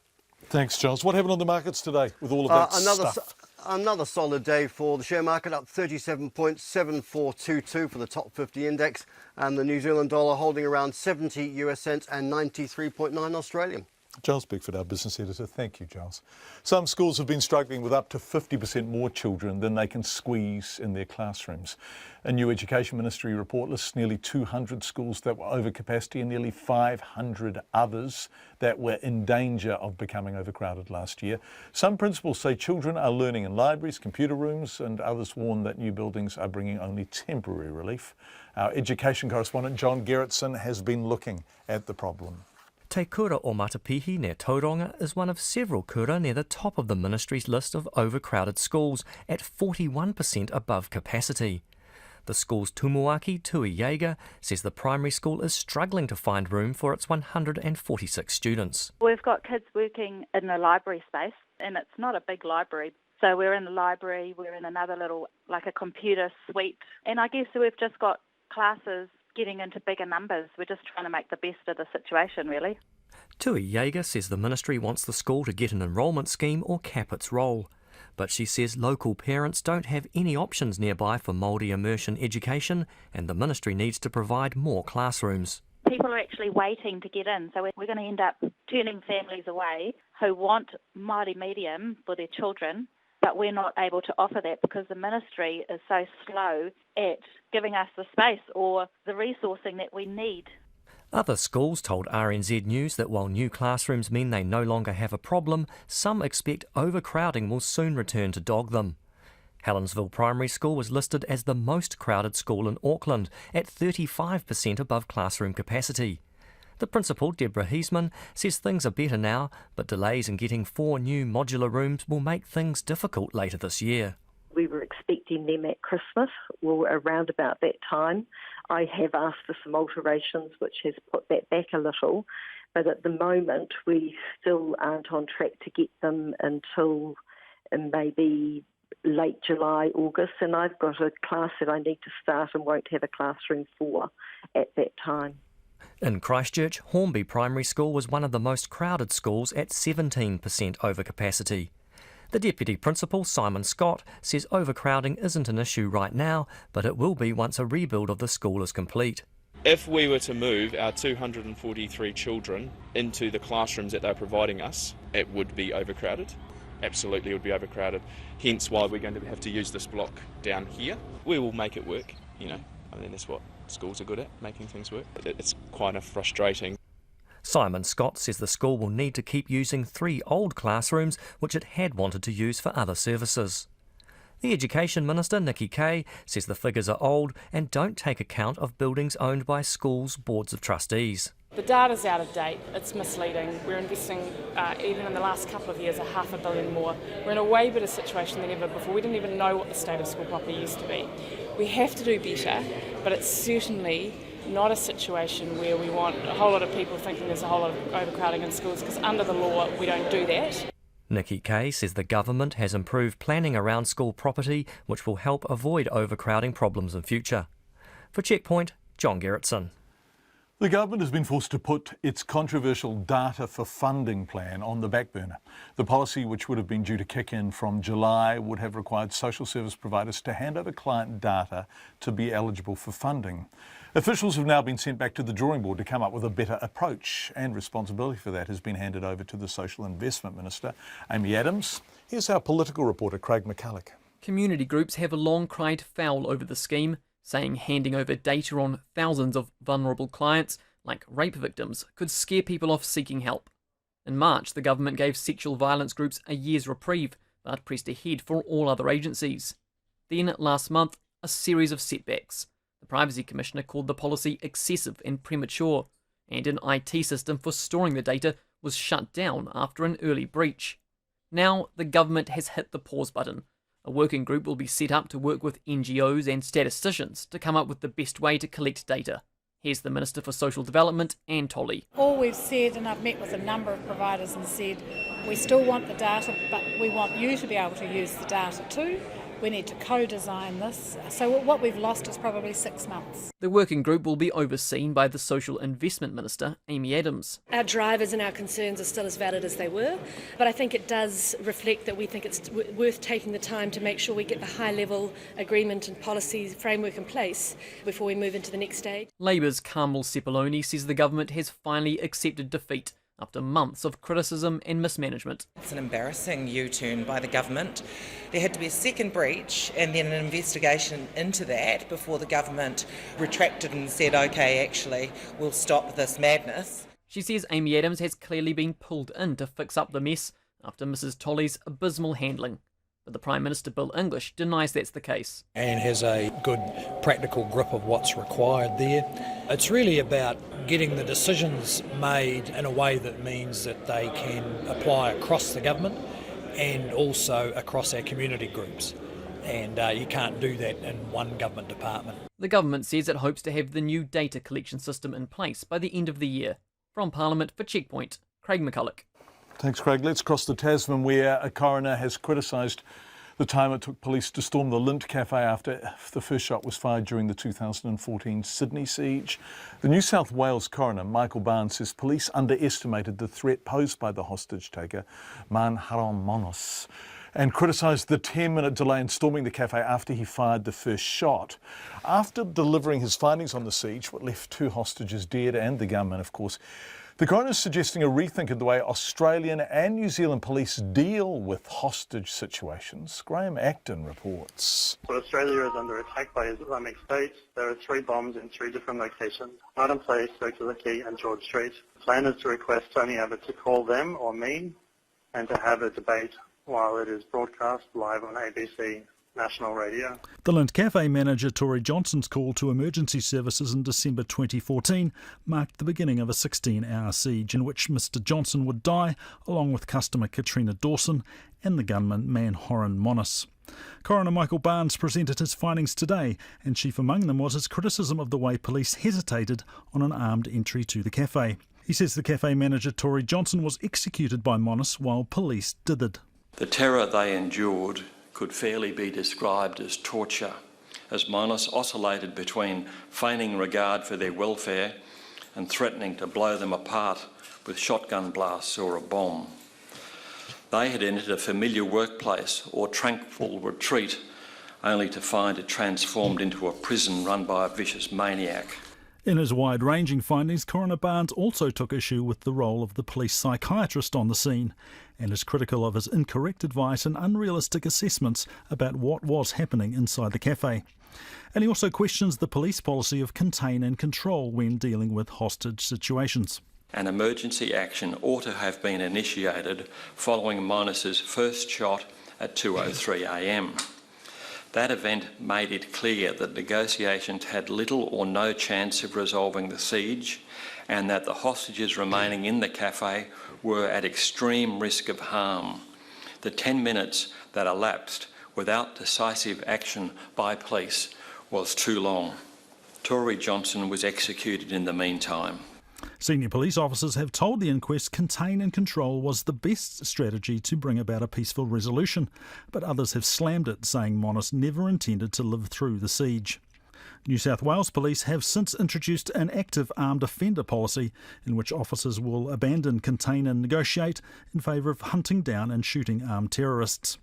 Thanks, Giles. What happened on the markets today with all of that stuff? Another solid day for the share market, up 37.7422 for the top 50 index, and the New Zealand dollar holding around 70 US cents and 93.9 Australian. Giles Beckford, our business editor. Thank you, Giles. Some schools have been struggling with up to 50% more children than they can squeeze in their classrooms. A new Education Ministry report lists nearly 200 schools that were over capacity and nearly 500 others that were in danger of becoming overcrowded last year. Some principals say children are learning in libraries, computer rooms, and others warn that new buildings are bringing only temporary relief. Our education correspondent John Gerritsen has been looking at the problem. Te Kura o Matapihi near Tauranga is one of several kura near the top of the ministry's list of overcrowded schools at 41% above capacity. The school's Tumuaki Tui Jaeger says the primary school is struggling to find room for its 146 students. We've got kids working in the library space, and it's not a big library. So we're in the library, we're in another little, like a computer suite, and I guess we've just got classes getting into bigger numbers. We're just trying to make the best of the situation, really. Tui Jaeger says the ministry wants the school to get an enrolment scheme or cap its roll. But she says local parents don't have any options nearby for Māori immersion education, and the ministry needs to provide more classrooms. People are actually waiting to get in, so we're going to end up turning families away who want Māori medium for their children but we're not able to offer that because the ministry is so slow at giving us the space or the resourcing that we need. Other schools told RNZ News that while new classrooms mean they no longer have a problem, some expect overcrowding will soon return to dog them. Helensville Primary School was listed as the most crowded school in Auckland, at 35% above classroom capacity. The principal, Deborah Heisman, says things are better now, but delays in getting 4 new modular rooms will make things difficult later this year. We were expecting them at Christmas or around about that time. I have asked for some alterations, which has put that back a little, but at the moment we still aren't on track to get them until maybe late July, August, and I've got a class that I need to start and won't have a classroom for at that time. In Christchurch, Hornby Primary School was one of the most crowded schools at 17% overcapacity. The Deputy Principal, Simon Scott, says overcrowding isn't an issue right now, but it will be once a rebuild of the school is complete. If we were to move our 243 children into the classrooms that they're providing us, it would be overcrowded. Absolutely, it would be overcrowded. Hence why we're going to have to use this block down here. We will make it work, I mean, that's what schools are good at, making things work. It's kind of frustrating. Simon Scott says the school will need to keep using 3 old classrooms which it had wanted to use for other services. The Education Minister, Leaky says the figures are old and don't take account of buildings owned by schools' boards of trustees. The data's out of date, it's misleading. We're investing, even in the last couple of years, $500 million more. We're in a way better situation than ever before. We didn't even know what the state of school property used to be. We have to do better, but it's certainly not a situation where we want a whole lot of people thinking there's a whole lot of overcrowding in schools, because under the law we don't do that. Leaky says the government has improved planning around school property, which will help avoid overcrowding problems in future. For Checkpoint, John Gerritsen. The government has been forced to put its controversial data for funding plan on the back burner. The policy, which would have been due to kick in from July, would have required social service providers to hand over client data to be eligible for funding. Officials have now been sent back to the drawing board to come up with a better approach, and responsibility for that has been handed over to the Social Investment Minister, Amy Adams. Here's our political reporter, Craig McCulloch. Community groups have long cried foul over the scheme, saying handing over data on thousands of vulnerable clients, like rape victims, could scare people off seeking help. In March, the government gave sexual violence groups a year's reprieve, but pressed ahead for all other agencies. Then, last month, a series of setbacks. The Privacy Commissioner called the policy excessive and premature, and an IT system for storing the data was shut down after an early breach. Now, the government has hit the pause button. A working group will be set up to work with NGOs and statisticians to come up with the best way to collect data. Here's the Minister for Social Development, Anne Tolley. All we've said, and I've met with a number of providers and said, we still want the data, but we want you to be able to use the data too. We need to co-design this. So what we've lost is probably 6 months. The working group will be overseen by the Social Investment Minister, Amy Adams. Our drivers and our concerns are still as valid as they were, but I think it does reflect that we think it's worth taking the time to make sure we get the high-level agreement and policy framework in place before we move into the next stage. Labour's Carmel Sepuloni says the government has finally accepted defeat after months of criticism and mismanagement. It's an embarrassing U-turn by the government. There had to be a second breach and then an investigation into that before the government retracted and said, OK, actually, we'll stop this madness. She says Amy Adams has clearly been pulled in to fix up the mess after Mrs Tolley's abysmal handling. But the Prime Minister, Bill English, denies that's the case. And has a good practical grip of what's required there. It's really about getting the decisions made in a way that means that they can apply across the government and also across our community groups. And you can't do that in one government department. The government says it hopes to have the new data collection system in place by the end of the year. From Parliament for Checkpoint, Craig McCulloch. Thanks, Craig. Let's cross the Tasman, where a coroner has criticised the time it took police to storm the Lint Cafe after the first shot was fired during the 2014 Sydney siege. The New South Wales coroner, Michael Barnes, says police underestimated the threat posed by the hostage-taker, Man Haramonos, and criticised the 10-minute delay in storming the cafe after he fired the first shot. After delivering his findings on the siege, what left 2 hostages dead and the gunman, of course, The coroner is suggesting a rethink of the way Australian and New Zealand police deal with hostage situations. Graham Acton reports. So Australia is under attack by Islamic State. There are 3 bombs in 3 different locations. Martin Place, Circular Quay and George Street. The plan is to request Tony Abbott to call them or me and to have a debate while it is broadcast live on ABC National Radio. The Lint Cafe manager Tori Johnson's call to emergency services in December 2014 marked the beginning of a 16-hour siege in which Mr Johnson would die, along with customer Katrina Dawson and the gunman Man Horan Monis. Coroner Michael Barnes presented his findings today, and chief among them was his criticism of the way police hesitated on an armed entry to the cafe. He says the cafe manager Tori Johnson was executed by Monis while police dithered. The terror they endured could fairly be described as torture, as Monis oscillated between feigning regard for their welfare and threatening to blow them apart with shotgun blasts or a bomb. They had entered a familiar workplace or tranquil retreat, only to find it transformed into a prison run by a vicious maniac. In his wide-ranging findings, Coroner Barnes also took issue with the role of the police psychiatrist on the scene and is critical of his incorrect advice and unrealistic assessments about what was happening inside the cafe. And he also questions the police policy of contain and control when dealing with hostage situations. An emergency action ought to have been initiated following Monis's first shot at 2:03 a.m. That event made it clear that negotiations had little or no chance of resolving the siege, and that the hostages remaining in the cafe were at extreme risk of harm. The 10 minutes that elapsed without decisive action by police was too long. Tori Johnson was executed in the meantime. Senior police officers have told the inquest contain and control was the best strategy to bring about a peaceful resolution, but others have slammed it, saying Monis never intended to live through the siege. New South Wales Police have since introduced an active armed offender policy in which officers will abandon, contain and negotiate in favour of hunting down and shooting armed terrorists.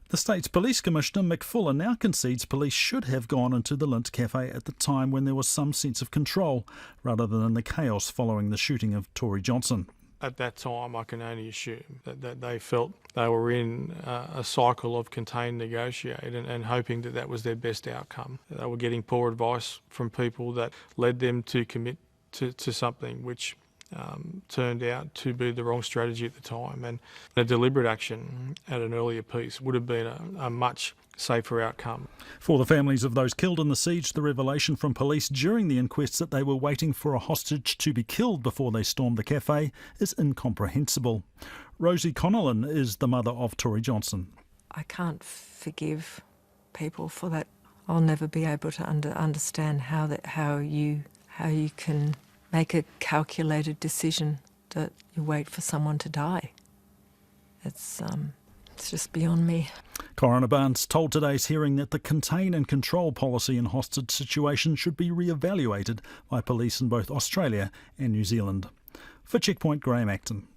The state's Police Commissioner Mick Fuller now concedes police should have gone into the Lint Cafe at the time when there was some sense of control, rather than in the chaos following the shooting of Tori Johnson. At that time, I can only assume that they felt they were in a cycle of contain, negotiate and hoping that that was their best outcome. They were getting poor advice from people that led them to commit to something which turned out to be the wrong strategy at the time, and a deliberate action at an earlier piece would have been a much safer outcome. For the families of those killed in the siege, the revelation from police during the inquest that they were waiting for a hostage to be killed before they stormed the cafe is incomprehensible. Rosie Connellan is the mother of Tori Johnson. I can't forgive people for that. I'll never be able to understand how you can make a calculated decision that you wait for someone to die. It's just beyond me. Coroner Barnes told today's hearing that the contain and control policy in hostage situations should be re-evaluated by police in both Australia and New Zealand. For Checkpoint, Graham Acton.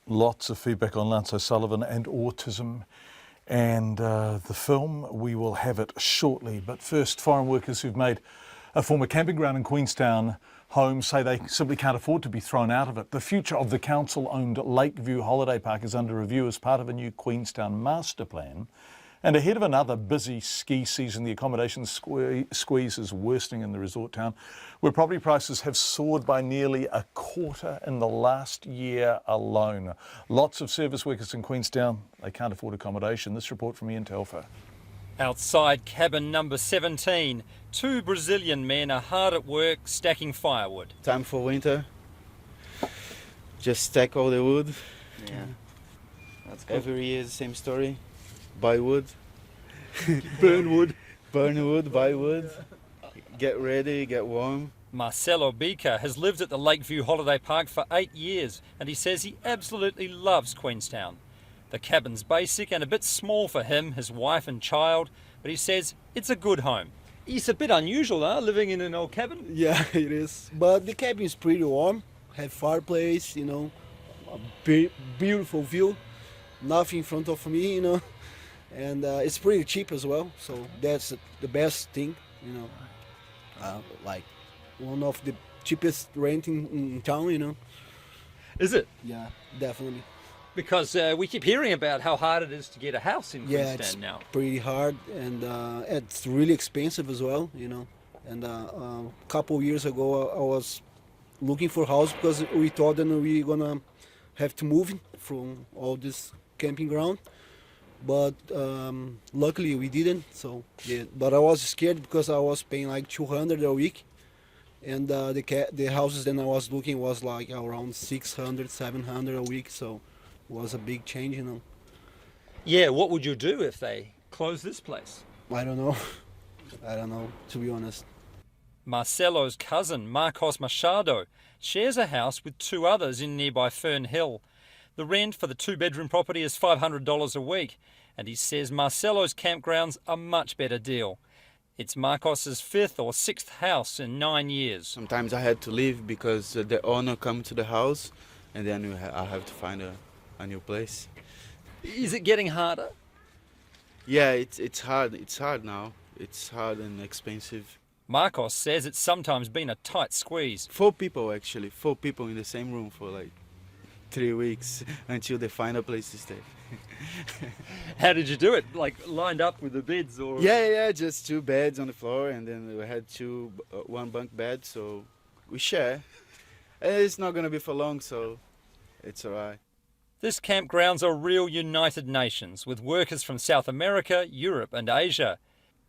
Lots of feedback on Lance O'Sullivan and autism and the film. We will have it shortly. But first, foreign workers who've made a former camping ground in Queenstown home say they simply can't afford to be thrown out of it. The future of the council-owned Lakeview Holiday Park is under review as part of a new Queenstown master plan. And ahead of another busy ski season, the accommodation squeeze is worsening in the resort town, where property prices have soared by nearly a quarter in the last year alone. Lots of service workers in Queenstown, they can't afford accommodation. This report from Ian Telfer. Outside cabin number 17, 2 Brazilian men are hard at work stacking firewood. Time for winter. Just stack all the wood. Yeah, that's good. Every year the same story. Buy wood. Burn wood. Burn wood, buy wood. Get ready, get warm. Marcelo Bica has lived at the Lakeview Holiday Park for 8 years and he says he absolutely loves Queenstown. The cabin's basic and a bit small for him, his wife and child, but he says it's a good home. It's a bit unusual, living in an old cabin? Yeah, it is. But the cabin is pretty warm. Have fireplace, a beautiful view. Nothing in front of me, And it's pretty cheap as well, so that's the best thing, like one of the cheapest rent in town, Is it? Yeah, definitely. Because we keep hearing about how hard it is to get a house in Yeah, Queenstown it's now. pretty hard, and it's really expensive as well, you know. And a couple of years ago, I was looking for a house because we thought that we were gonna have to move from all this camping ground. But luckily we didn't. So yeah, but I was scared because I was paying like 200 a week, and the houses that I was looking was like around 600, 700 a week. So it was a big change, you know. Yeah, what would you do if they close this place? I don't know. I don't know, to be honest. Marcelo's cousin, Marcos Machado, shares a house with two others in nearby Fern Hill. The rent for the two-bedroom property is $500 a week, and he says Marcelo's campground's a much better deal. It's Marcos's fifth or sixth house in 9 years. Sometimes I had to leave because the owner come to the house, and then I have to find a new place. Is it getting harder? Yeah, it's hard. It's hard now. It's hard and expensive. Marcos says it's sometimes been a tight squeeze. 4 people actually, 4 people in the same room for like 3 weeks until they find a place to stay. How did you do it? Like lined up with the beds, or? Yeah, just 2 beds on the floor, and then we had 1 bunk bed, so we share. It's not gonna be for long, so it's alright. This campground's a real United Nations, with workers from South America, Europe and Asia.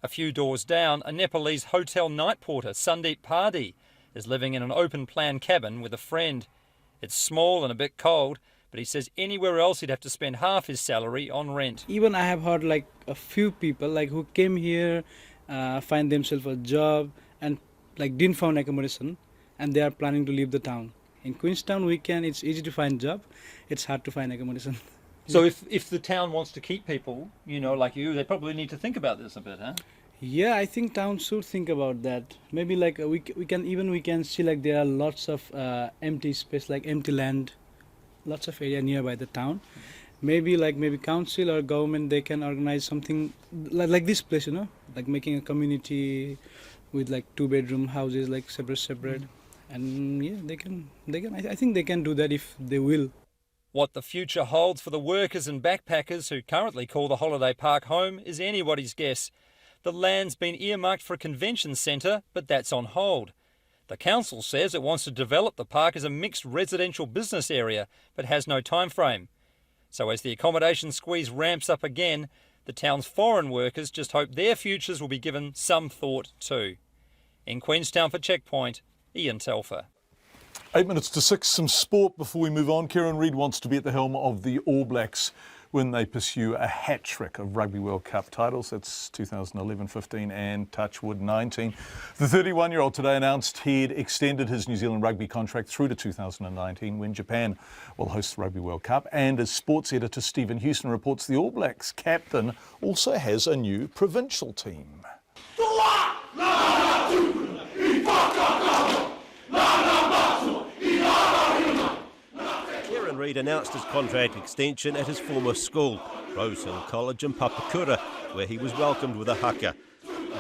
A few doors down, a Nepalese hotel night porter, Sandeep Pardee, is living in an open-plan cabin with a friend. It's small and a bit cold, but he says anywhere else he'd have to spend half his salary on rent. Even I have heard like a few people like who came here, find themselves a job and like didn't find accommodation, and they are planning to leave the town. In Queenstown, it's easy to find job. It's hard to find accommodation. So if the town wants to keep people, you know, like you, they probably need to think about this a bit, huh? Yeah, I think town should think about that. Maybe like we can see like there are lots of empty space, like empty land, lots of area nearby the town. Maybe council or government, they can organize something like this place, you know, like making a community with like 2-bedroom houses, like separate. And yeah, they can. I think they can do that if they will. What the future holds for the workers and backpackers who currently call the holiday park home is anybody's guess. The land's been earmarked for a convention centre, but that's on hold. The council says it wants to develop the park as a mixed residential business area, but has no time frame. So as the accommodation squeeze ramps up again, the town's foreign workers just hope their futures will be given some thought too. In Queenstown for Checkpoint, Ian Telfer. 8 minutes to 6, some sport before we move on. Kieran Reid wants to be at the helm of the All Blacks when they pursue a hat-trick of Rugby World Cup titles. That's 2011-15 and Touchwood 19. The 31-year-old today announced he'd extended his New Zealand rugby contract through to 2019 when Japan will host the Rugby World Cup. And as sports editor Stephen Houston reports, the All Blacks captain also has a new provincial team. Kieran Reid announced his contract extension at his former school, Rosehill College in Papakura, where he was welcomed with a haka.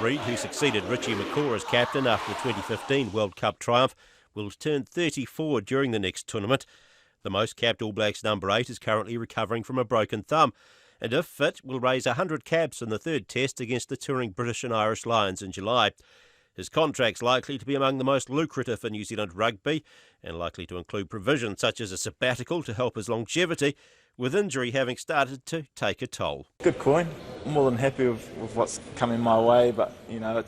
Reid, who succeeded Richie McCaw as captain after the 2015 World Cup triumph, will turn 34 during the next tournament. The most capped All Blacks number 8 is currently recovering from a broken thumb, and if fit, will raise 100 caps in the third test against the touring British and Irish Lions in July. His contract's likely to be among the most lucrative in New Zealand rugby and likely to include provisions such as a sabbatical to help his longevity, with injury having started to take a toll. Good coin. I'm more than happy with what's coming my way, but you know,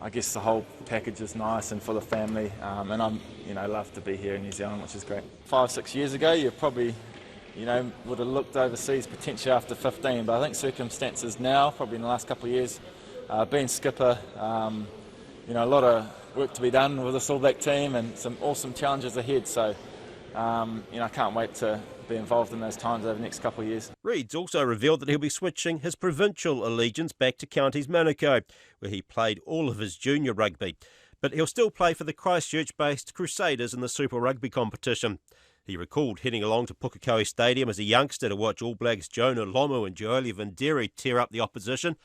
I guess the whole package is nice and for the family, and I'm love to be here in New Zealand, which is great. 5-6 years ago, you probably would have looked overseas potentially after 15, but I think circumstances now, probably in the last couple of years, being skipper, a lot of work to be done with this All Black team and some awesome challenges ahead. So, I can't wait to be involved in those times over the next couple of years. Reid's also revealed that he'll be switching his provincial allegiance back to Counties Manukau, where he played all of his junior rugby. But he'll still play for the Christchurch-based Crusaders in the Super Rugby competition. He recalled heading along to Pukekohe Stadium as a youngster to watch All Blacks Jonah Lomu and Joeli Vanderi tear up the opposition,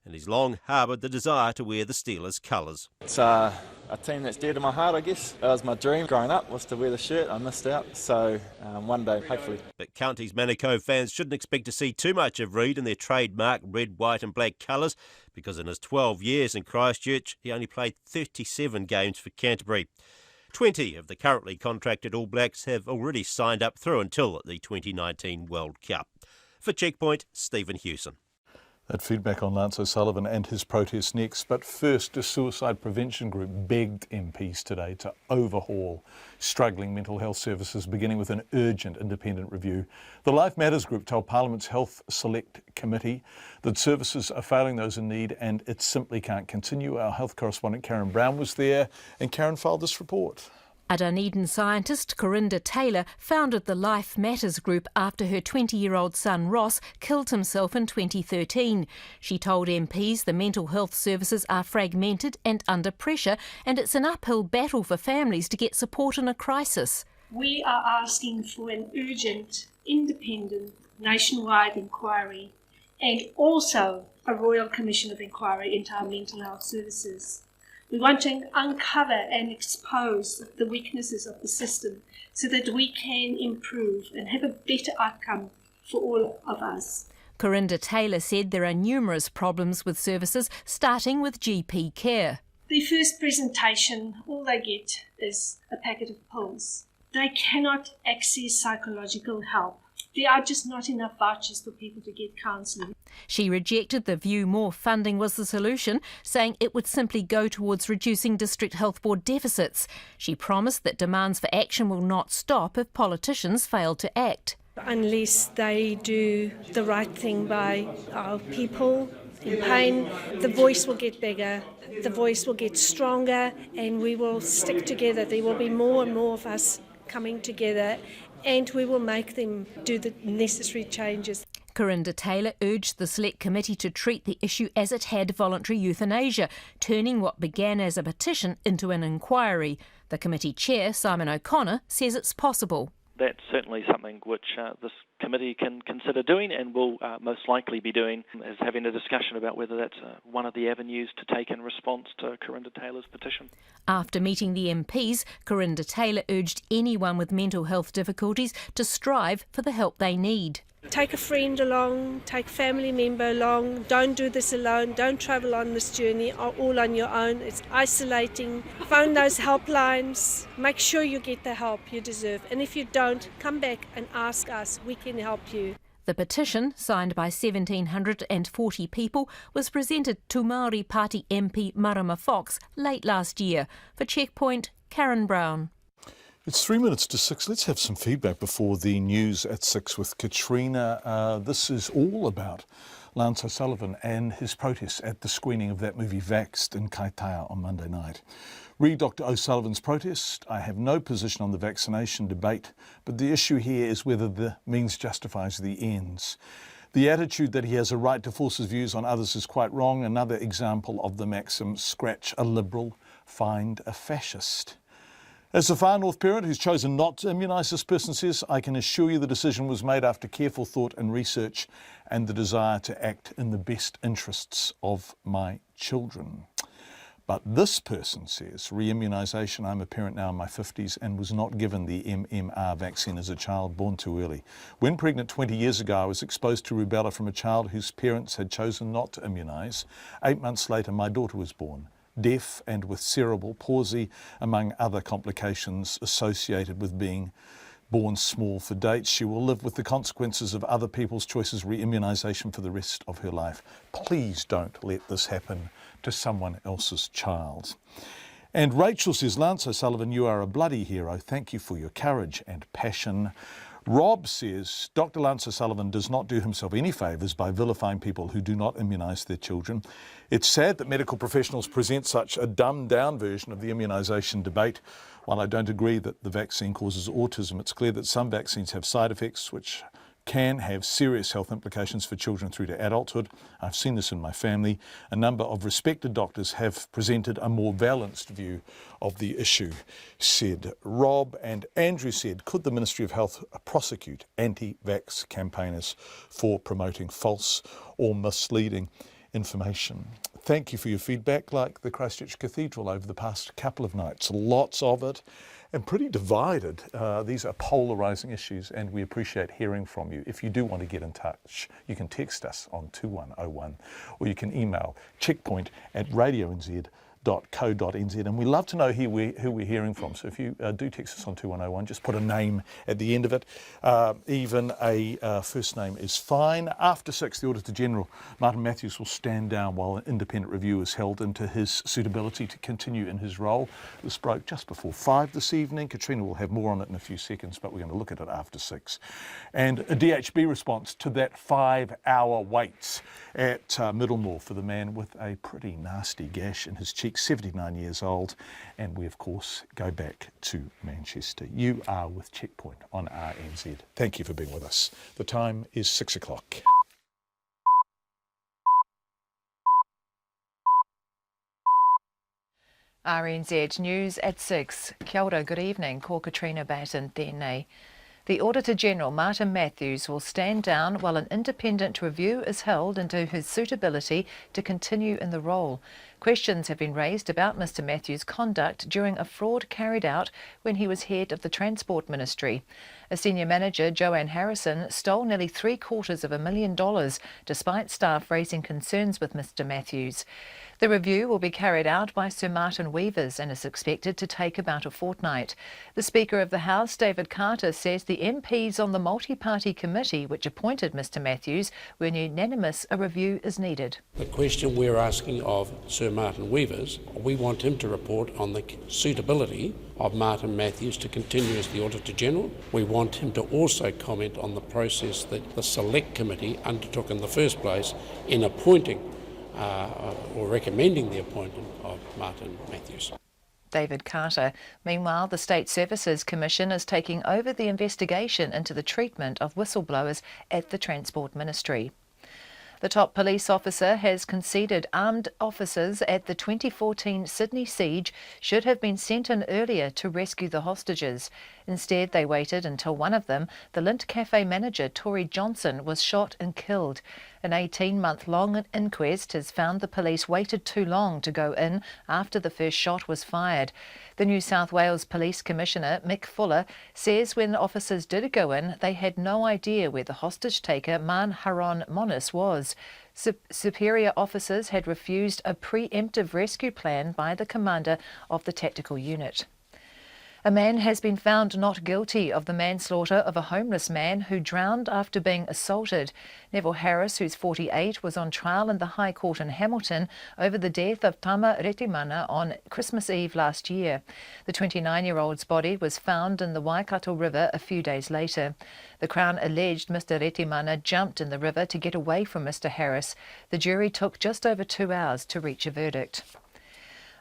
and he's long harboured the desire to wear the Steelers' colours. It's a a team that's dear to my heart, I guess. That was my dream growing up, was to wear the shirt. I missed out, so one day, hopefully. But Counties Manukau fans shouldn't expect to see too much of Reid in their trademark red, white and black colours, because in his 12 years in Christchurch, he only played 37 games for Canterbury. 20 of the currently contracted All Blacks have already signed up through until the 2019 World Cup. For Checkpoint, Stephen Hewson. That feedback on Lance O'Sullivan and his protest next. But first, a suicide prevention group begged MPs today to overhaul struggling mental health services, beginning with an urgent independent review. The Life Matters group told Parliament's Health Select Committee that services are failing those in need and it simply can't continue. Our health correspondent Karen Brown was there, and Karen filed this report. A Dunedin scientist, Corinda Taylor, founded the Life Matters group after her 20-year-old son Ross killed himself in 2013. She told MPs the mental health services are fragmented and under pressure, and it's an uphill battle for families to get support in a crisis. We are asking for an urgent, independent, nationwide inquiry and also a Royal Commission of Inquiry into our mental health services. We want to uncover and expose the weaknesses of the system so that we can improve and have a better outcome for all of us. Corinda Taylor said there are numerous problems with services, starting with GP care. The first presentation, all they get is a packet of pills. They cannot access psychological help. There are just not enough vouchers for people to get counselling. She rejected the view more funding was the solution, saying it would simply go towards reducing District Health Board deficits. She promised that demands for action will not stop if politicians fail to act. Unless they do the right thing by our people in pain, the voice will get bigger, the voice will get stronger, and we will stick together. There will be more and more of us coming together, and we will make them do the necessary changes. Corinda Taylor urged the Select Committee to treat the issue as it had voluntary euthanasia, turning what began as a petition into an inquiry. The committee chair, Simon O'Connor, says it's possible. That's certainly something which this committee can consider doing and will most likely be doing, is having a discussion about whether that's one of the avenues to take in response to Corinda Taylor's petition. After meeting the MPs, Corinda Taylor urged anyone with mental health difficulties to strive for the help they need. Take a friend along, take a family member along, don't do this alone, don't travel on this journey all on your own, it's isolating. Phone those helplines, make sure you get the help you deserve, and if you don't, come back and ask us, we can help you. The petition, signed by 1,740 people, was presented to Māori Party MP Marama Fox late last year. For Checkpoint, Karen Brown. It's 3 minutes to 6. Let's have some feedback before the news at 6 with Katrina. This is all about Lance O'Sullivan and his protests at the screening of that movie Vaxxed in Kaitaia on Monday night. Read Dr O'Sullivan's protest. I have no position on the vaccination debate, but the issue here is whether the means justifies the ends. The attitude that he has a right to force his views on others is quite wrong. Another example of the maxim, scratch a liberal, find a fascist. As a far north parent who's chosen not to immunise, this person says, I can assure you the decision was made after careful thought and research and the desire to act in the best interests of my children. But this person says, re-immunisation, I'm a parent now in my 50s and was not given the MMR vaccine as a child, born too early. When pregnant 20 years ago, I was exposed to rubella from a child whose parents had chosen not to immunise. 8 months later, my daughter was born, deaf and with cerebral palsy, among other complications associated with being born small for dates. She will live with the consequences of other people's choices, re-immunisation for the rest of her life. Please don't let this happen to someone else's child. And Rachel says, Lance O'Sullivan, you are a bloody hero. Thank you for your courage and passion. Rob says, Dr Lance O'Sullivan does not do himself any favours by vilifying people who do not immunise their children. It's sad that medical professionals present such a dumbed-down version of the immunisation debate. While I don't agree that the vaccine causes autism, it's clear that some vaccines have side effects which can have serious health implications for children through to adulthood. I've seen this in my family. A number of respected doctors have presented a more balanced view of the issue, said Rob. And Andrew said, could the Ministry of Health prosecute anti-vax campaigners for promoting false or misleading information. Thank you for your feedback, like the Christchurch Cathedral over the past couple of nights. Lots of it and pretty divided. These are polarising issues and we appreciate hearing from you. If you do want to get in touch, you can text us on 2101 or you can email checkpoint@radionz.co.nz, and we love to know who we're hearing from. So if you do text us on 2101, just put a name at the end of it. Even a first name is fine. After 6, the Auditor General, Martin Matthews, will stand down while an independent review is held into his suitability to continue in his role. This broke just before 5 this evening. Katrina will have more on it in a few seconds, but we're going to look at it after 6. And a DHB response to that 5-hour wait at Myrtle for the man with a pretty nasty gash in his cheek, 79 years old. And we, of course, go back to Manchester. You are with Checkpoint on RNZ. Thank you for being with us. The time is 6 o'clock. RNZ News at 6. Kia ora, good evening. Ko Katrina Batten tēnei. The Auditor General, Martin Matthews, will stand down while an independent review is held into his suitability to continue in the role. Questions have been raised about Mr Matthews' conduct during a fraud carried out when he was head of the Transport Ministry. A senior manager, Joanne Harrison, stole nearly $750,000 despite staff raising concerns with Mr Matthews. The review will be carried out by Sir Martin Weavers and is expected to take about a fortnight. The Speaker of the House, David Carter, says the MPs on the multi-party committee which appointed Mr Matthews were unanimous a review is needed. The question we're asking of Sir Martin Weavers, we want him to report on the suitability of Martin Matthews to continue as the Auditor General. We want him to also comment on the process that the Select Committee undertook in the first place in appointing or recommending the appointment of Martin Matthews. David Carter. Meanwhile, the State Services Commission is taking over the investigation into the treatment of whistleblowers at the Transport Ministry. The top police officer has conceded armed officers at the 2014 Sydney siege should have been sent in earlier to rescue the hostages. Instead, they waited until one of them, the Lint Cafe manager Tory Johnson, was shot and killed. An 18-month-long inquest has found the police waited too long to go in after the first shot was fired. The New South Wales Police Commissioner, Mick Fuller, says when officers did go in, they had no idea where the hostage-taker Man Haron Monis was. Superior officers had refused a preemptive rescue plan by the commander of the tactical unit. A man has been found not guilty of the manslaughter of a homeless man who drowned after being assaulted. Neville Harris, who's 48, was on trial in the High Court in Hamilton over the death of Tama Retimana on Christmas Eve last year. The 29-year-old's body was found in the Waikato River a few days later. The Crown alleged Mr Retimana jumped in the river to get away from Mr Harris. The jury took just over 2 hours to reach a verdict.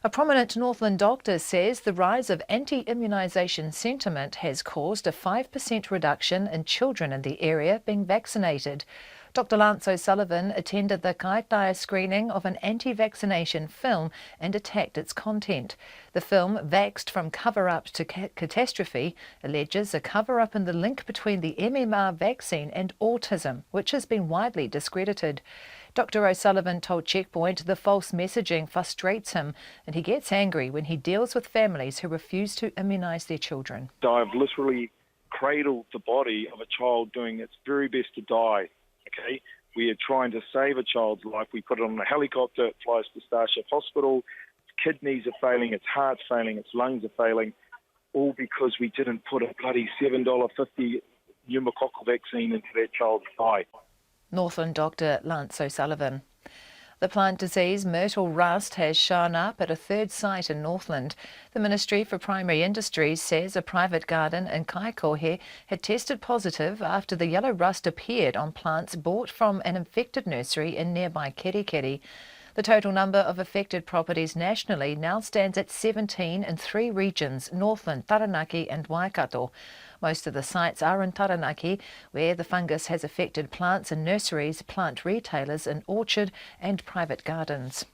A prominent Northland doctor says the rise of anti-immunisation sentiment has caused a 5% reduction in children in the area being vaccinated. Dr Lance O'Sullivan attended the Kaitaia screening of an anti-vaccination film and attacked its content. The film, Vaxxed from Cover-Up to Catastrophe, alleges a cover-up in the link between the MMR vaccine and autism, which has been widely discredited. Dr O'Sullivan told Checkpoint the false messaging frustrates him and he gets angry when he deals with families who refuse to immunise their children. I've literally cradled the body of a child doing its very best to die, okay? We are trying to save a child's life. We put it on a helicopter, it flies to Starship Hospital, its kidneys are failing, its heart's failing, its lungs are failing, all because we didn't put a bloody $7.50 pneumococcal vaccine into that child's eye. Northland doctor Lance O'Sullivan. The plant disease Myrtle rust has shown up at a third site in Northland. The Ministry for Primary Industries says a private garden in Kaikohe had tested positive after the yellow rust appeared on plants bought from an infected nursery in nearby Kerikeri. The total number of affected properties nationally now stands at 17 in 3 regions, Northland, Taranaki and Waikato. Most of the sites are in Taranaki, where the fungus has affected plants in nurseries, plant retailers, and orchard and private gardens.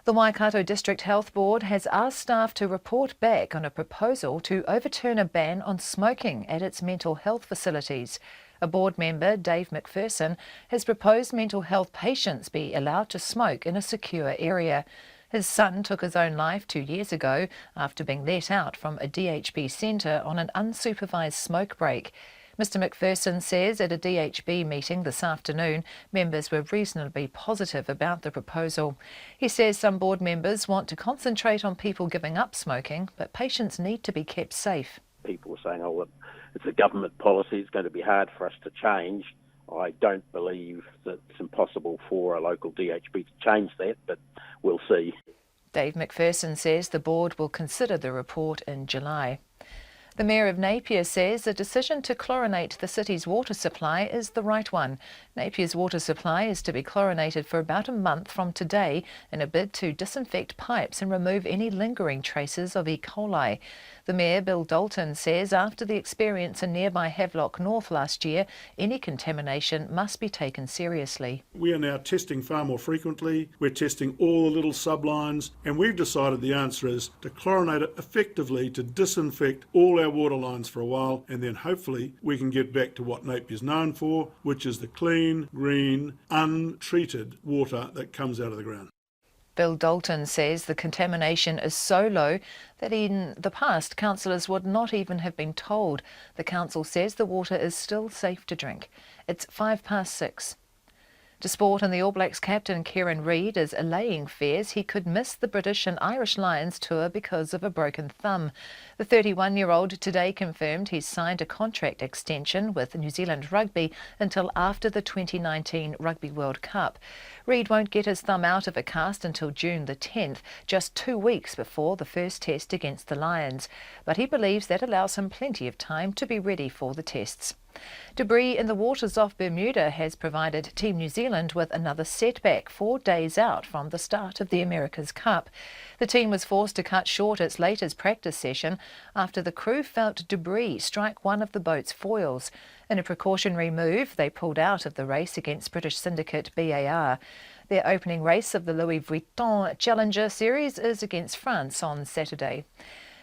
The Waikato District Health Board has asked staff to report back on a proposal to overturn a ban on smoking at its mental health facilities. A board member, Dave McPherson, has proposed mental health patients be allowed to smoke in a secure area. His son took his own life 2 years ago after being let out from a DHB centre on an unsupervised smoke break. Mr McPherson says at a DHB meeting this afternoon, members were reasonably positive about the proposal. He says some board members want to concentrate on people giving up smoking, but patients need to be kept safe. People are saying, oh, well, it's a government policy, it's going to be hard for us to change. I don't believe that it's impossible for a local DHB to change that, but we'll see. Dave McPherson says the board will consider the report in July. The Mayor of Napier says the decision to chlorinate the city's water supply is the right one. Napier's water supply is to be chlorinated for about a month from today in a bid to disinfect pipes and remove any lingering traces of E. coli. The Mayor, Bill Dalton, says after the experience in nearby Havelock North last year, any contamination must be taken seriously. We are now testing far more frequently. We're testing all the little sublines, and we've decided the answer is to chlorinate it effectively to disinfect all our water lines for a while, and then hopefully we can get back to what Napier's known for, which is the clean, green, untreated water that comes out of the ground. Bill Dalton says the contamination is so low that in the past councillors would not even have been told. The council says the water is still safe to drink. It's 6:05. To sport, and the All Blacks captain Kieran Reid is allaying fears he could miss the British and Irish Lions tour because of a broken thumb. The 31-year-old today confirmed he's signed a contract extension with New Zealand Rugby until after the 2019 Rugby World Cup. Reid won't get his thumb out of a cast until June the 10th, just 2 weeks before the first test against the Lions. But he believes that allows him plenty of time to be ready for the tests. Debris in the waters off Bermuda has provided Team New Zealand with another setback 4 days out from the start of the America's Cup. The team was forced to cut short its latest practice session after the crew felt debris strike one of the boat's foils. In a precautionary move, they pulled out of the race against British syndicate BAR. Their opening race of the Louis Vuitton Challenger Series is against France on Saturday.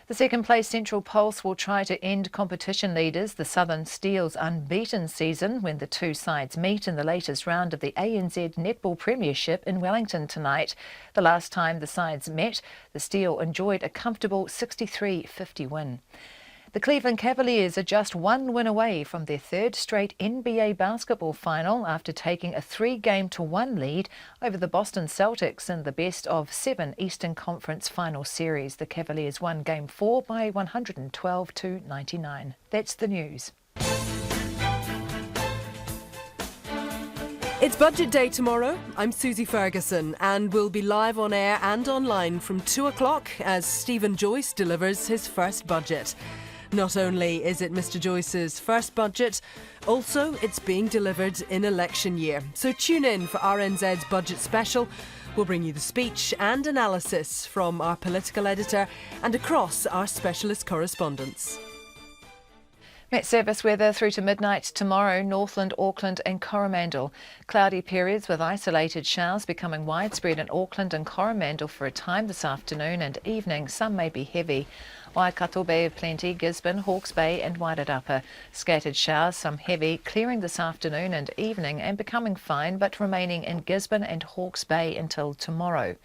The second-place Central Pulse will try to end competition leaders the Southern Steel's unbeaten season when the two sides meet in the latest round of the ANZ Netball Premiership in Wellington tonight. The last time the sides met, the Steel enjoyed a comfortable 63-50 win. The Cleveland Cavaliers are just one win away from their third straight NBA basketball final after taking a 3-1 lead over the Boston Celtics in the best-of-7 Eastern Conference Final Series. The Cavaliers won Game 4 by 112-99. That's the news. It's Budget Day tomorrow. I'm Susie Ferguson and we'll be live on air and online from 2 o'clock as Stephen Joyce delivers his first budget. Not only is it Mr Joyce's first budget, also it's being delivered in election year. So tune in for RNZ's Budget Special. We'll bring you the speech and analysis from our political editor and across our specialist correspondents. Met service weather through to midnight tomorrow, Northland, Auckland and Coromandel. Cloudy periods with isolated showers becoming widespread in Auckland and Coromandel for a time this afternoon and evening. Some may be heavy. Waikato Bay of Plenty, Gisborne, Hawke's Bay and Wairarapa. Scattered showers, some heavy, clearing this afternoon and evening and becoming fine but remaining in Gisborne and Hawke's Bay until tomorrow.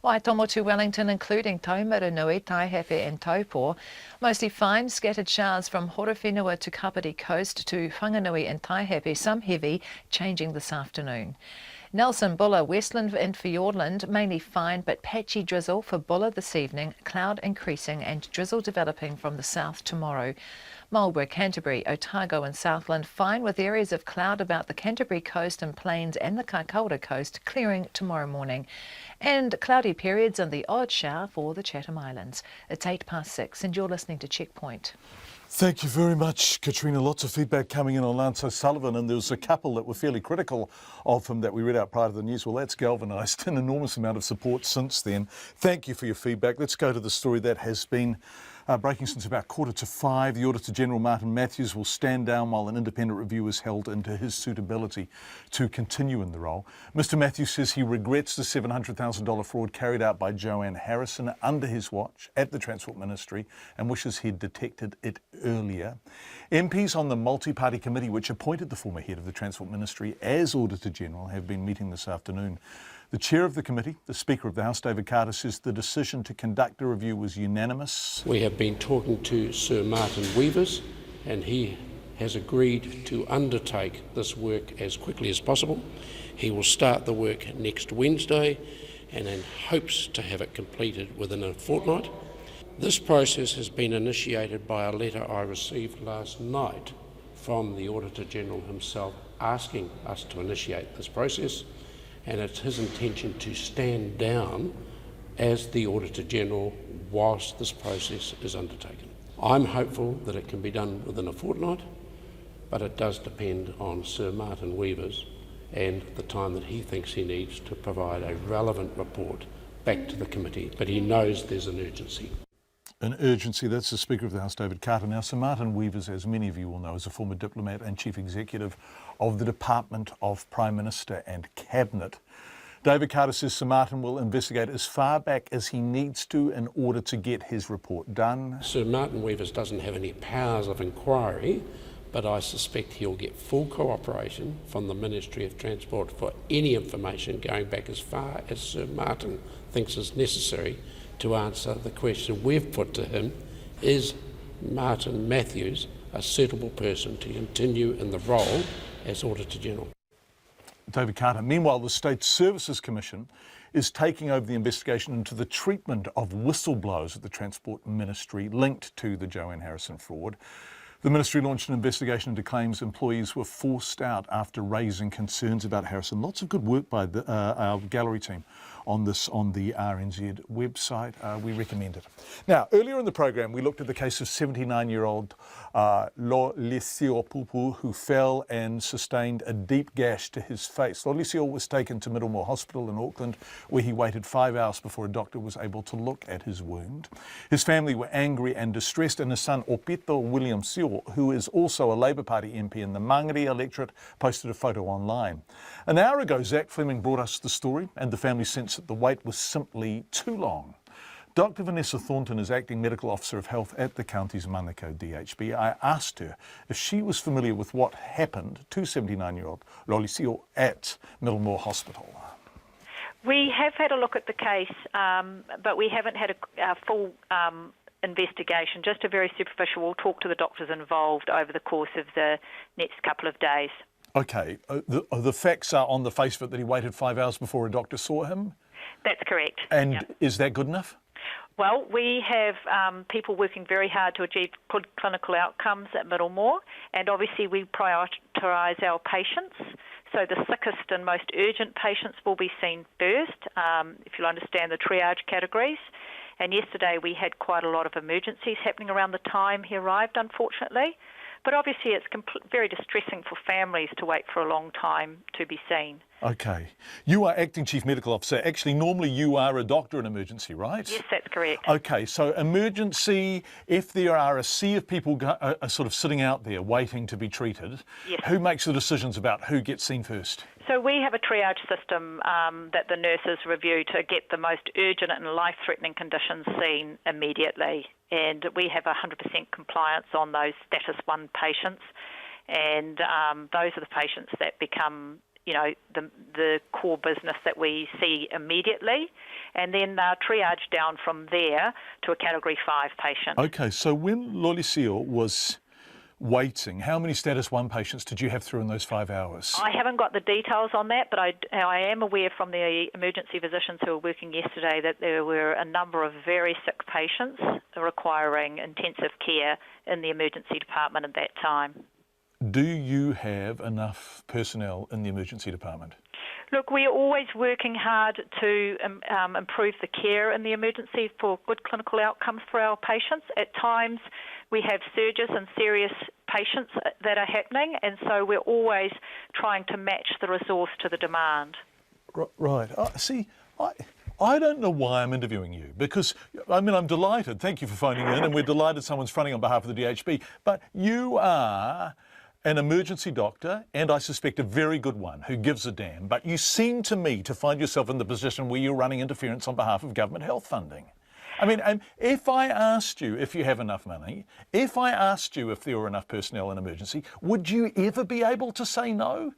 Waitomo to Wellington, including Taumaranui, Taihape and Taupo. Mostly fine, scattered showers from Horowhenua to Kapiti Coast to Whanganui and Taihape, some heavy, changing this afternoon. Nelson, Bulla, Westland and Fiordland, mainly fine but patchy drizzle for Bulla this evening, cloud increasing and drizzle developing from the south tomorrow. Marlborough, Canterbury, Otago and Southland fine with areas of cloud about the Canterbury coast and plains and the Kaikoura coast clearing tomorrow morning. And cloudy periods and the odd shower for the Chatham Islands. It's 6:08 and you're listening to Checkpoint. Thank you very much, Katrina. Lots of feedback coming in on Lance O'Sullivan, and there was a couple that were fairly critical of him that we read out prior to the news. Well, that's galvanised an enormous amount of support since then. Thank you for your feedback. Let's go to the story that has been Breaking since about 4:45, the Auditor General Martin Matthews will stand down while an independent review is held into his suitability to continue in the role. Mr Matthews says he regrets the $700,000 fraud carried out by Joanne Harrison under his watch at the Transport Ministry and wishes he'd detected it earlier. MPs on the multi-party committee which appointed the former head of the Transport Ministry as Auditor General have been meeting this afternoon. The chair of the committee, the Speaker of the House, David Carter, says the decision to conduct a review was unanimous. We have been talking to Sir Martin Weavers and he has agreed to undertake this work as quickly as possible. He will start the work next Wednesday and then hopes to have it completed within a fortnight. This process has been initiated by a letter I received last night from the Auditor General himself asking us to initiate this process. And it's his intention to stand down as the Auditor General whilst this process is undertaken. I'm hopeful that it can be done within a fortnight, but it does depend on Sir Martin Weavers and the time that he thinks he needs to provide a relevant report back to the committee. But he knows there's an urgency. An urgency, that's the Speaker of the House, David Carter. Now, Sir Martin Weavers, as many of you will know, is a former diplomat and Chief Executive of the Department of Prime Minister and Cabinet. David Carter says Sir Martin will investigate as far back as he needs to in order to get his report done. Sir Martin Weavers doesn't have any powers of inquiry, but I suspect he'll get full cooperation from the Ministry of Transport for any information going back as far as Sir Martin thinks is necessary to answer the question we've put to him: is Martin Matthews a suitable person to continue in the role as Auditor General? David Carter. Meanwhile, the State Services Commission is taking over the investigation into the treatment of whistleblowers at the Transport Ministry linked to the Joanne Harrison fraud. The Ministry launched an investigation into claims employees were forced out after raising concerns about Harrison. Lots of good work by our gallery team on this on the RNZ website. We recommend it. Now, earlier in the program, we looked at the case of 79-year-old Lolisio Pupu, who fell and sustained a deep gash to his face. Lolisio was taken to Myrtle Hospital in Auckland, where he waited 5 hours before a doctor was able to look at his wound. His family were angry and distressed, and his son Opito William Sio, who is also a Labour Party MP in the Mangere electorate, posted a photo online. An hour ago, Zach Fleming brought us the story, and the family sensed that the wait was simply too long. Dr. Vanessa Thornton is Acting Medical Officer of Health at the county's Manukau DHB. I asked her if she was familiar with what happened to 79-year-old Lolisio at Middlemore Hospital. We have had a look at the case, but we haven't had a full investigation, just a very superficial. We'll talk to the doctors involved over the course of the next couple of days. Okay, the facts are on the face of it that he waited 5 hours before a doctor saw him? That's correct. And yep. Is that good enough? Well, we have people working very hard to achieve good clinical outcomes at Middlemore, and obviously we prioritise our patients. So the sickest and most urgent patients will be seen first, if you'll understand the triage categories. And yesterday we had quite a lot of emergencies happening around the time he arrived, unfortunately. But obviously it's very distressing for families to wait for a long time to be seen. Okay. You are Acting Chief Medical Officer. Actually, normally you are a doctor in emergency, right? Yes, that's correct. Okay, so emergency, if there are a sea of people sort of sitting out there waiting to be treated, yes. Who makes the decisions about who gets seen first? So we have a triage system that the nurses review to get the most urgent and life-threatening conditions seen immediately. And we have 100% compliance on those status 1 patients. And those are the patients that become, you know, the core business that we see immediately. And then triage down from there to a Category 5 patient. Okay, so when Lolisio was waiting, how many status 1 patients did you have through in those 5 hours? I haven't got the details on that, but I am aware from the emergency physicians who were working yesterday that there were a number of very sick patients requiring intensive care in the emergency department at that time. Do you have enough personnel in the emergency department? Look, we're always working hard to improve the care in the emergency for good clinical outcomes for our patients. At times we have surges and serious patients that are happening, and so we're always trying to match the resource to the demand. Right. I don't know why I'm interviewing you, because, I mean, I'm delighted. Thank you for phoning in, and we're delighted someone's fronting on behalf of the DHB. But you are an emergency doctor, and I suspect a very good one, who gives a damn. But you seem to me to find yourself in the position where you're running interference on behalf of government health funding. I mean, if I asked you if you have enough money, if I asked you if there were enough personnel in emergency, would you ever be able to say no?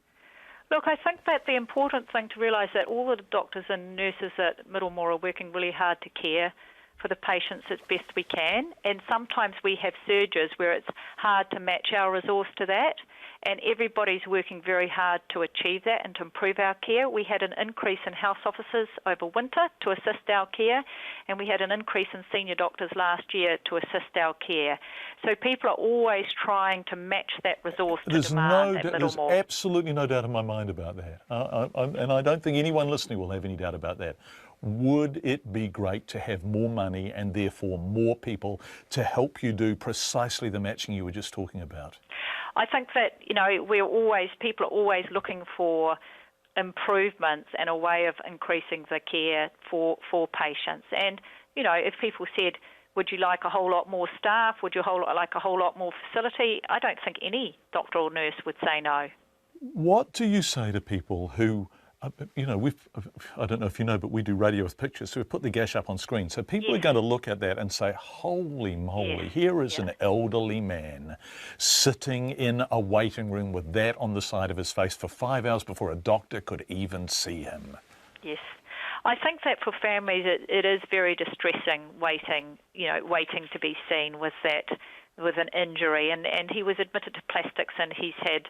Look, I think that the important thing to realise that all the doctors and nurses at Myrtle are working really hard to care for the patients as best we can, and sometimes we have surges where it's hard to match our resource to that, and everybody's working very hard to achieve that and to improve our care. We had an increase in health officers over winter to assist our care, and we had an increase in senior doctors last year to assist our care. So people are always trying to match that resource to demand at Middlemore. There's absolutely no doubt in my mind about that, and I don't think anyone listening will have any doubt about that. Would it be great to have more money and therefore more people to help you do precisely the matching you were just talking about? I think that, people are always looking for improvements and a way of increasing the care for patients. And, if people said, would you like a whole lot more staff? Would you like a whole lot more facility? I don't think any doctor or nurse would say no. What do you say to people who, I don't know if you know, but we do radio with pictures, so we've put the gash up on screen. So people are going to look at that and say, holy moly, here is an elderly man sitting in a waiting room with that on the side of his face for 5 hours before a doctor could even see him. Yes. I think that for families it is very distressing waiting to be seen with an injury. And he was admitted to plastics and he's had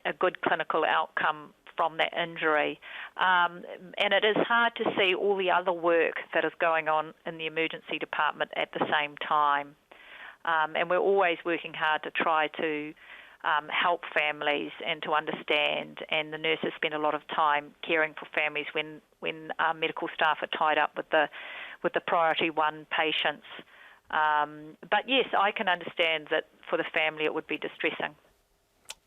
a good clinical outcome from that injury. And it is hard to see all the other work that is going on in the emergency department at the same time. And we're always working hard to try to help families and to understand, and the nurses spend a lot of time caring for families when medical staff are tied up with the priority 1 patients. But yes, I can understand that for the family it would be distressing.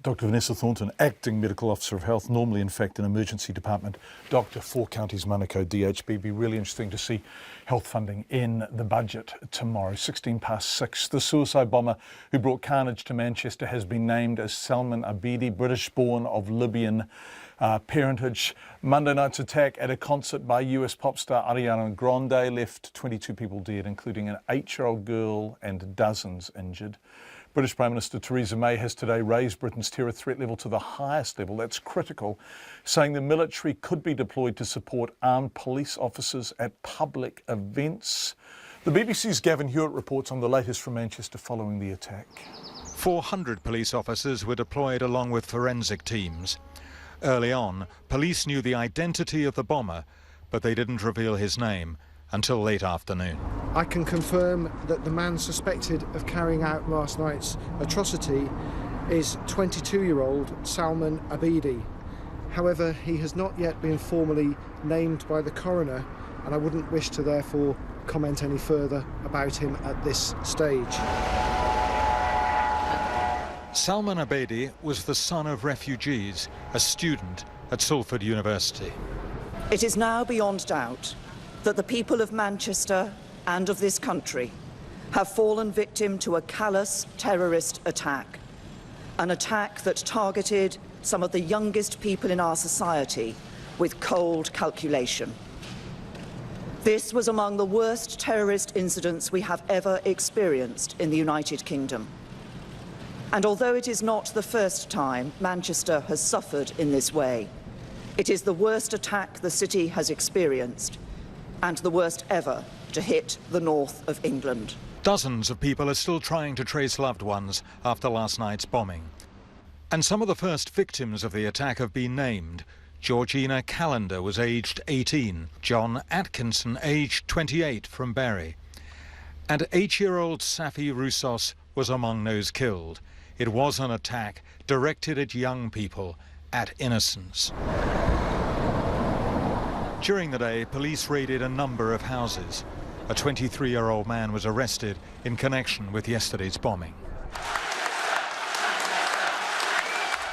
Dr. Vanessa Thornton, Acting Medical Officer of Health, normally in fact an emergency department doctor, 4 counties, Manukau, DHB. Be really interesting to see health funding in the budget tomorrow. 6:16. The suicide bomber who brought carnage to Manchester has been named as Salman Abedi, British-born of Libyan parentage. Monday night's attack at a concert by US pop star Ariana Grande left 22 people dead, including an 8-year-old girl and dozens injured. British Prime Minister Theresa May has today raised Britain's terror threat level to the highest level. That's critical, saying the military could be deployed to support armed police officers at public events. The BBC's Gavin Hewitt reports on the latest from Manchester following the attack. 400 police officers were deployed along with forensic teams. Early on, police knew the identity of the bomber, but they didn't reveal his name until late afternoon. I can confirm that the man suspected of carrying out last night's atrocity is 22-year-old Salman Abedi. However, he has not yet been formally named by the coroner, and I wouldn't wish to therefore comment any further about him at this stage. Salman Abedi was the son of refugees, a student at Salford University. It is now beyond doubt that the people of Manchester and of this country have fallen victim to a callous terrorist attack, an attack that targeted some of the youngest people in our society with cold calculation. This was among the worst terrorist incidents we have ever experienced in the United Kingdom. And although it is not the first time Manchester has suffered in this way, it is the worst attack the city has experienced, and the worst ever to hit the north of England. Dozens of people are still trying to trace loved ones after last night's bombing. And some of the first victims of the attack have been named. Georgina Callender was aged 18, John Atkinson aged 28 from Barry. And 8-year-old Safi Roussos was among those killed. It was an attack directed at young people, at innocents. During the day, police raided a number of houses. A 23-year-old man was arrested in connection with yesterday's bombing.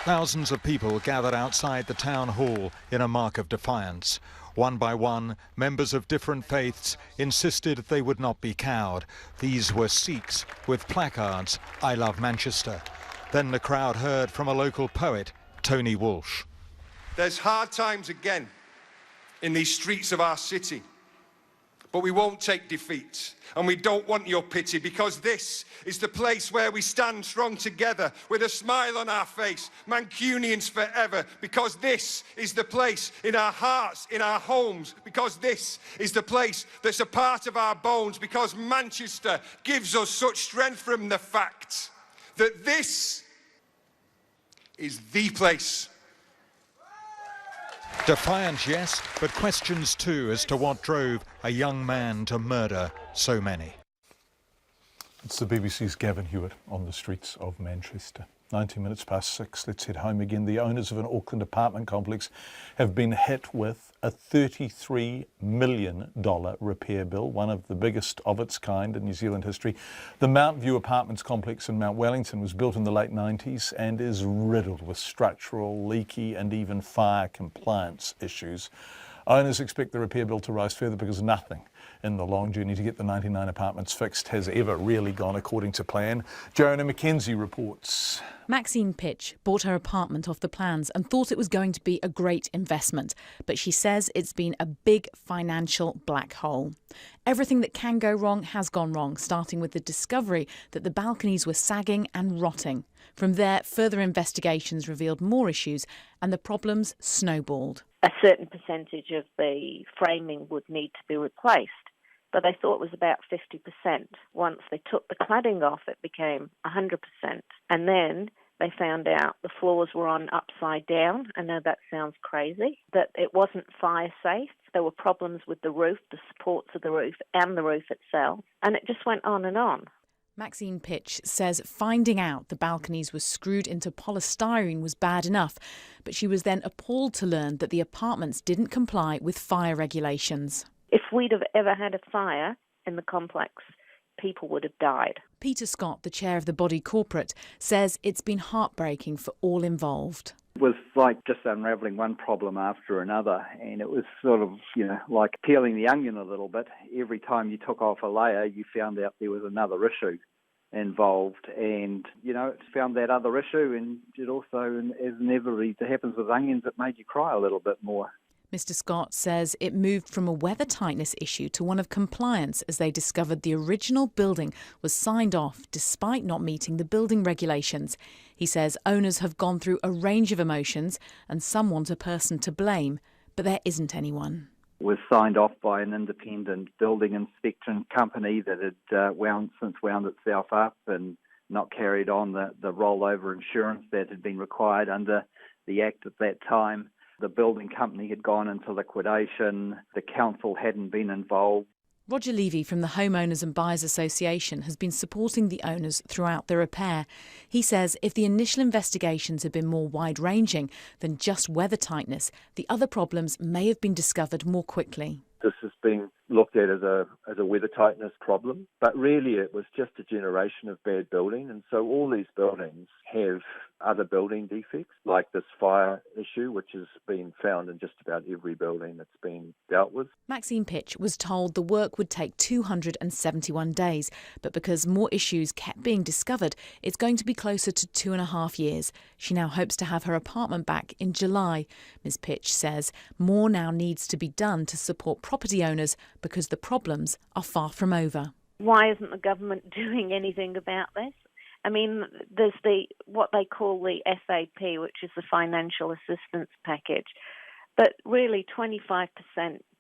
Thousands of people gathered outside the town hall in a mark of defiance. One by one, members of different faiths insisted they would not be cowed. These were Sikhs with placards, "I love Manchester." Then the crowd heard from a local poet, Tony Walsh. There's hard times again in these streets of our city, but we won't take defeat, and we don't want your pity, because this is the place where we stand strong together with a smile on our face, Mancunians forever, because this is the place in our hearts, in our homes, because this is the place that's a part of our bones, because Manchester gives us such strength from the fact that this is the place. Defiance, yes, but questions too as to what drove a young man to murder so many. It's the BBC's Gavin Hewitt on the streets of Manchester. 19 minutes past 6, let's head home again. The owners of an Auckland apartment complex have been hit with a $33 million repair bill, one of the biggest of its kind in New Zealand history. The Mount View Apartments complex in Mount Wellington was built in the late 90s and is riddled with structural, leaky and even fire compliance issues. Owners expect the repair bill to rise further because nothing in the long journey to get the 99 apartments fixed has ever really gone according to plan. Joanna McKenzie reports. Maxine Pitch bought her apartment off the plans and thought it was going to be a great investment, but she says it's been a big financial black hole. Everything that can go wrong has gone wrong, starting with the discovery that the balconies were sagging and rotting. From there, further investigations revealed more issues and the problems snowballed. A certain percentage of the framing would need to be replaced, but they thought it was about 50%. Once they took the cladding off, it became 100%. And then they found out the floors were on upside down. I know that sounds crazy, that it wasn't fire safe. There were problems with the roof, the supports of the roof, and the roof itself. And it just went on and on. Maxine Pitch says finding out the balconies were screwed into polystyrene was bad enough, but she was then appalled to learn that the apartments didn't comply with fire regulations. If we'd have ever had a fire in the complex, people would have died. Peter Scott, the chair of the body corporate, says it's been heartbreaking for all involved. It was like just unravelling one problem after another, and it was sort of, like peeling the onion a little bit. Every time you took off a layer, you found out there was another issue involved, and, found that other issue, and it also, as inevitably happens with onions, it made you cry a little bit more. Mr Scott says it moved from a weather tightness issue to one of compliance as they discovered the original building was signed off despite not meeting the building regulations. He says owners have gone through a range of emotions and some want a person to blame, but there isn't anyone. It was signed off by an independent building inspection company that had wound itself up and not carried on the rollover insurance that had been required under the Act at that time. The building company had gone into liquidation. The council hadn't been involved. Roger Levy from the Homeowners and Buyers Association has been supporting the owners throughout the repair. He says if the initial investigations had been more wide-ranging than just weather tightness, the other problems may have been discovered more quickly. This has been looked at as a weather tightness problem, but really it was just a generation of bad building, and so all these buildings have other building defects, like this fire issue, which has been found in just about every building that's been dealt with. Maxine Pitch was told the work would take 271 days, but because more issues kept being discovered, it's going to be closer to 2.5 years. She now hopes to have her apartment back in July. Ms Pitch says more now needs to be done to support property owners because the problems are far from over. Why isn't the government doing anything about this? I mean, there's what they call the FAP, which is the financial assistance package, but really 25%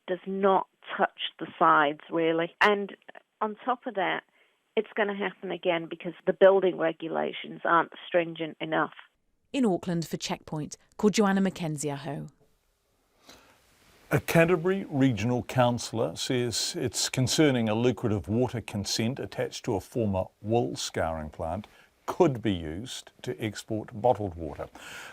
does not touch the sides, really. And on top of that, it's going to happen again because the building regulations aren't stringent enough. In Auckland for Checkpoint, called Joanna McKenzie. A Canterbury regional councillor says it's concerning a lucrative water consent attached to a former wool scouring plant could be used to export bottled water.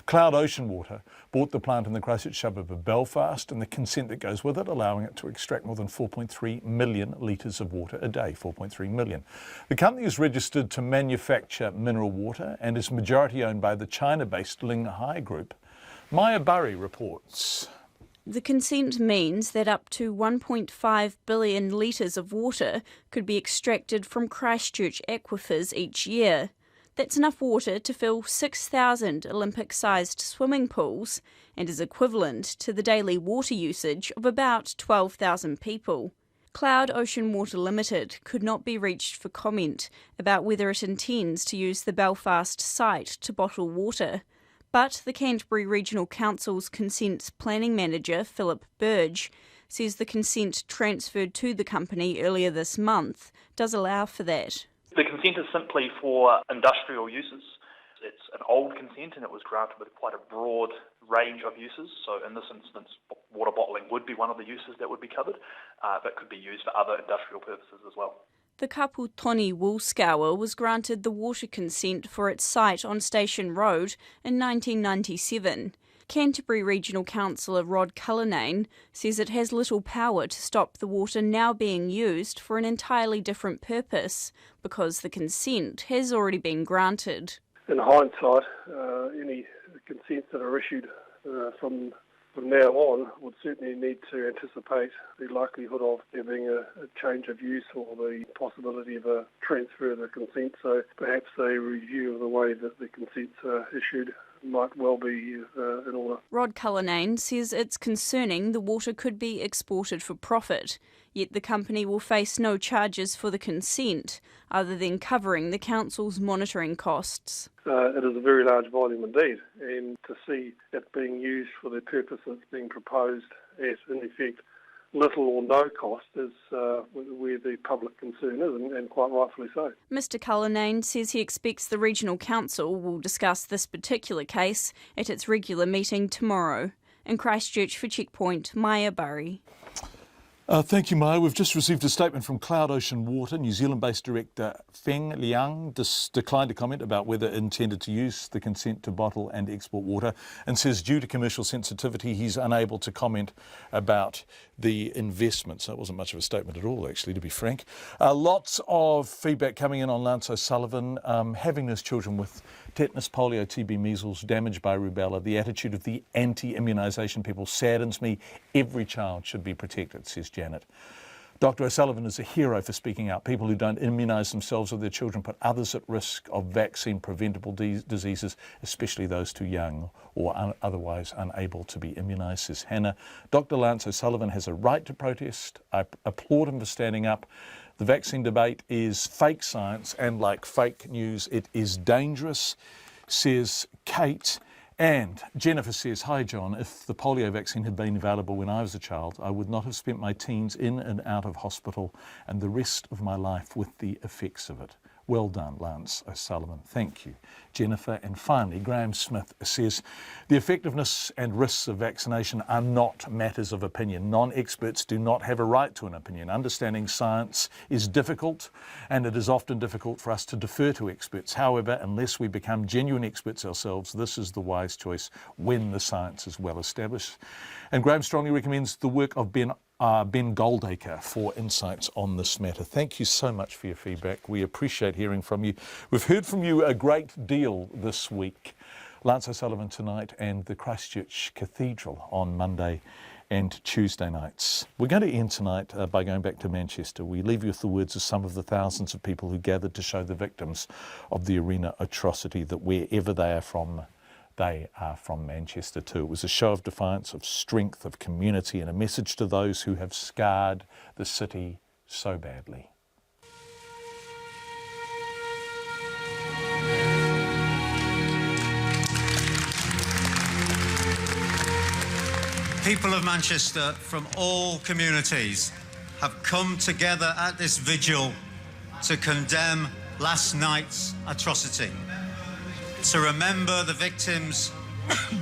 Cloud Ocean Water bought the plant in the Christchurch suburb of Belfast and the consent that goes with it, allowing it to extract more than 4.3 million litres of water a day, 4.3 million. The company is registered to manufacture mineral water and is majority owned by the China-based Ling Hai Group. Maya Burry reports. The consent means that up to 1.5 billion litres of water could be extracted from Christchurch aquifers each year. That's enough water to fill 6,000 Olympic-sized swimming pools and is equivalent to the daily water usage of about 12,000 people. Cloud Ocean Water Limited could not be reached for comment about whether it intends to use the Belfast site to bottle water, but the Canterbury Regional Council's Consents Planning Manager, Philip Burge, says the consent transferred to the company earlier this month does allow for that. The consent is simply for industrial uses. It's an old consent and it was granted with quite a broad range of uses. So in this instance, water bottling would be one of the uses that would be covered, but could be used for other industrial purposes as well. The Kaputoni wool scour was granted the water consent for its site on Station Road in 1997. Canterbury Regional Councillor Rod Cullinane says it has little power to stop the water now being used for an entirely different purpose because the consent has already been granted. In hindsight, any consents that are issued from now on would certainly need to anticipate the likelihood of there being a change of use or the possibility of a transfer of the consent. So perhaps a review of the way that the consents are issued might well be in order. Rod Cullinane says it's concerning the water could be exported for profit, yet the company will face no charges for the consent other than covering the council's monitoring costs. It is a very large volume indeed, and to see it being used for the purpose that's being proposed at, in effect, little or no cost is where the public concern is, and quite rightfully so. Mr Cullinane says he expects the Regional Council will discuss this particular case at its regular meeting tomorrow. In Christchurch for Checkpoint, Maya Burry. Thank you, Maya. We've just received a statement from Cloud Ocean Water. New Zealand-based director Feng Liang declined to comment about whether it intended to use the consent to bottle and export water and says due to commercial sensitivity he's unable to comment about the investment. So it wasn't much of a statement at all, actually, to be frank. Lots of feedback coming in on Lance O'Sullivan, having those children with tetanus, polio, TB, measles, damaged by rubella. The attitude of the anti-immunisation people saddens me. Every child should be protected, says Janet. Dr O'Sullivan is a hero for speaking out. People who don't immunise themselves or their children put others at risk of vaccine-preventable diseases, especially those too young or otherwise unable to be immunised, says Hannah. Dr Lance O'Sullivan has a right to protest. I applaud him for standing up. The vaccine debate is fake science, and like fake news, it is dangerous, says Kate. And Jennifer says, hi John, if the polio vaccine had been available when I was a child, I would not have spent my teens in and out of hospital and the rest of my life with the effects of it. Well done, Lance O'Sullivan. Thank you, Jennifer. And finally, Graham Smith says, the effectiveness and risks of vaccination are not matters of opinion. Non-experts do not have a right to an opinion. Understanding science is difficult, and it is often difficult for us to defer to experts. However, unless we become genuine experts ourselves, this is the wise choice when the science is well established. And Graham strongly recommends the work of Ben Goldacre for insights on this matter. Thank you so much for your feedback. We appreciate hearing from you. We've heard from you a great deal this week. Lance O'Sullivan tonight and the Christchurch Cathedral on Monday and Tuesday nights. We're going to end tonight by going back to Manchester. We leave you with the words of some of the thousands of people who gathered to show the victims of the arena atrocity that wherever they are from Manchester too. It was a show of defiance, of strength, of community, and a message to those who have scarred the city so badly. People of Manchester from all communities have come together at this vigil to condemn last night's atrocity, to remember the victims,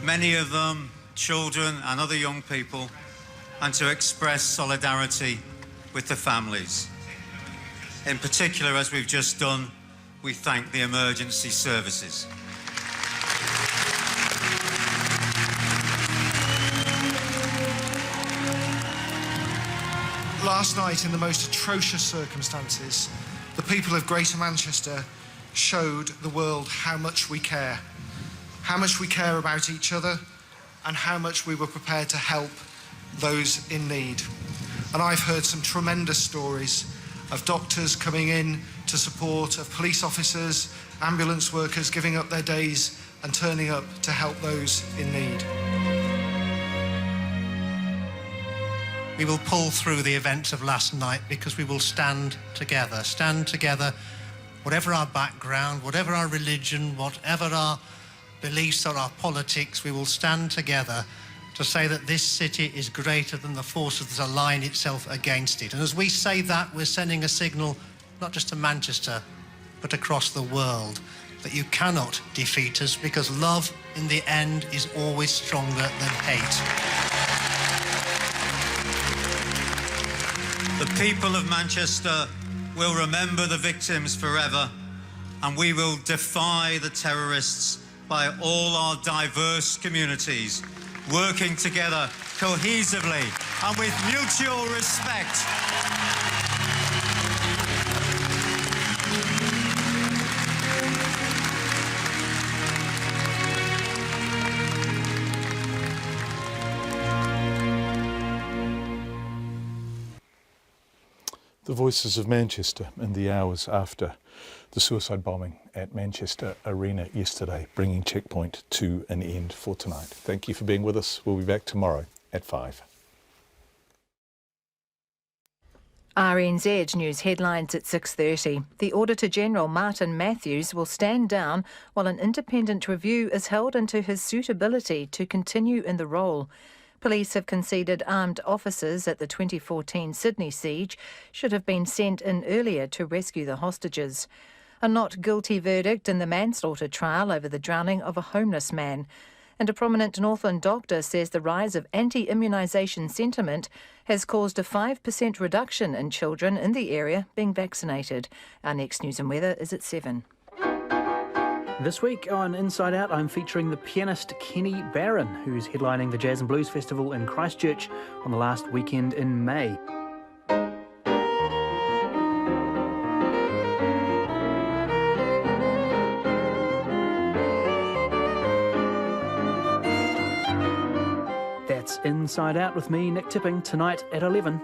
many of them children and other young people, and to express solidarity with the families. In particular, as we've just done, we thank the emergency services. Last night, in the most atrocious circumstances, the people of Greater Manchester showed the world how much we care about each other, and how much we were prepared to help those in need. And I've heard some tremendous stories of doctors coming in to support, of police officers, ambulance workers giving up their days and turning up to help those in need. We will pull through the events of last night because we will stand together, whatever our background, whatever our religion, whatever our beliefs or our politics, we will stand together to say that this city is greater than the forces that align itself against it. And as we say that, we're sending a signal not just to Manchester, but across the world, that you cannot defeat us because love, in the end, is always stronger than hate. The people of Manchester will remember the victims forever, and we will defy the terrorists by all our diverse communities, working together cohesively and with mutual respect. The voices of Manchester in the hours after the suicide bombing at Manchester Arena yesterday, bringing Checkpoint to an end for tonight. Thank you for being with us. We'll be back tomorrow at 5. RNZ News headlines at 6:30. The Auditor General Martin Matthews will stand down while an independent review is held into his suitability to continue in the role. Police have conceded armed officers at the 2014 Sydney siege should have been sent in earlier to rescue the hostages. A not guilty verdict in the Manslaughter trial over the drowning of a homeless man. And a prominent Northland doctor says the rise of anti-immunisation sentiment has caused a 5% reduction in children in the area being vaccinated. Our next news and weather is at 7. This week on Inside Out, I'm featuring the pianist Kenny Barron, who's headlining the Jazz and Blues Festival in Christchurch on the last weekend in May. That's Inside Out with me, Nick Tipping, tonight at 11.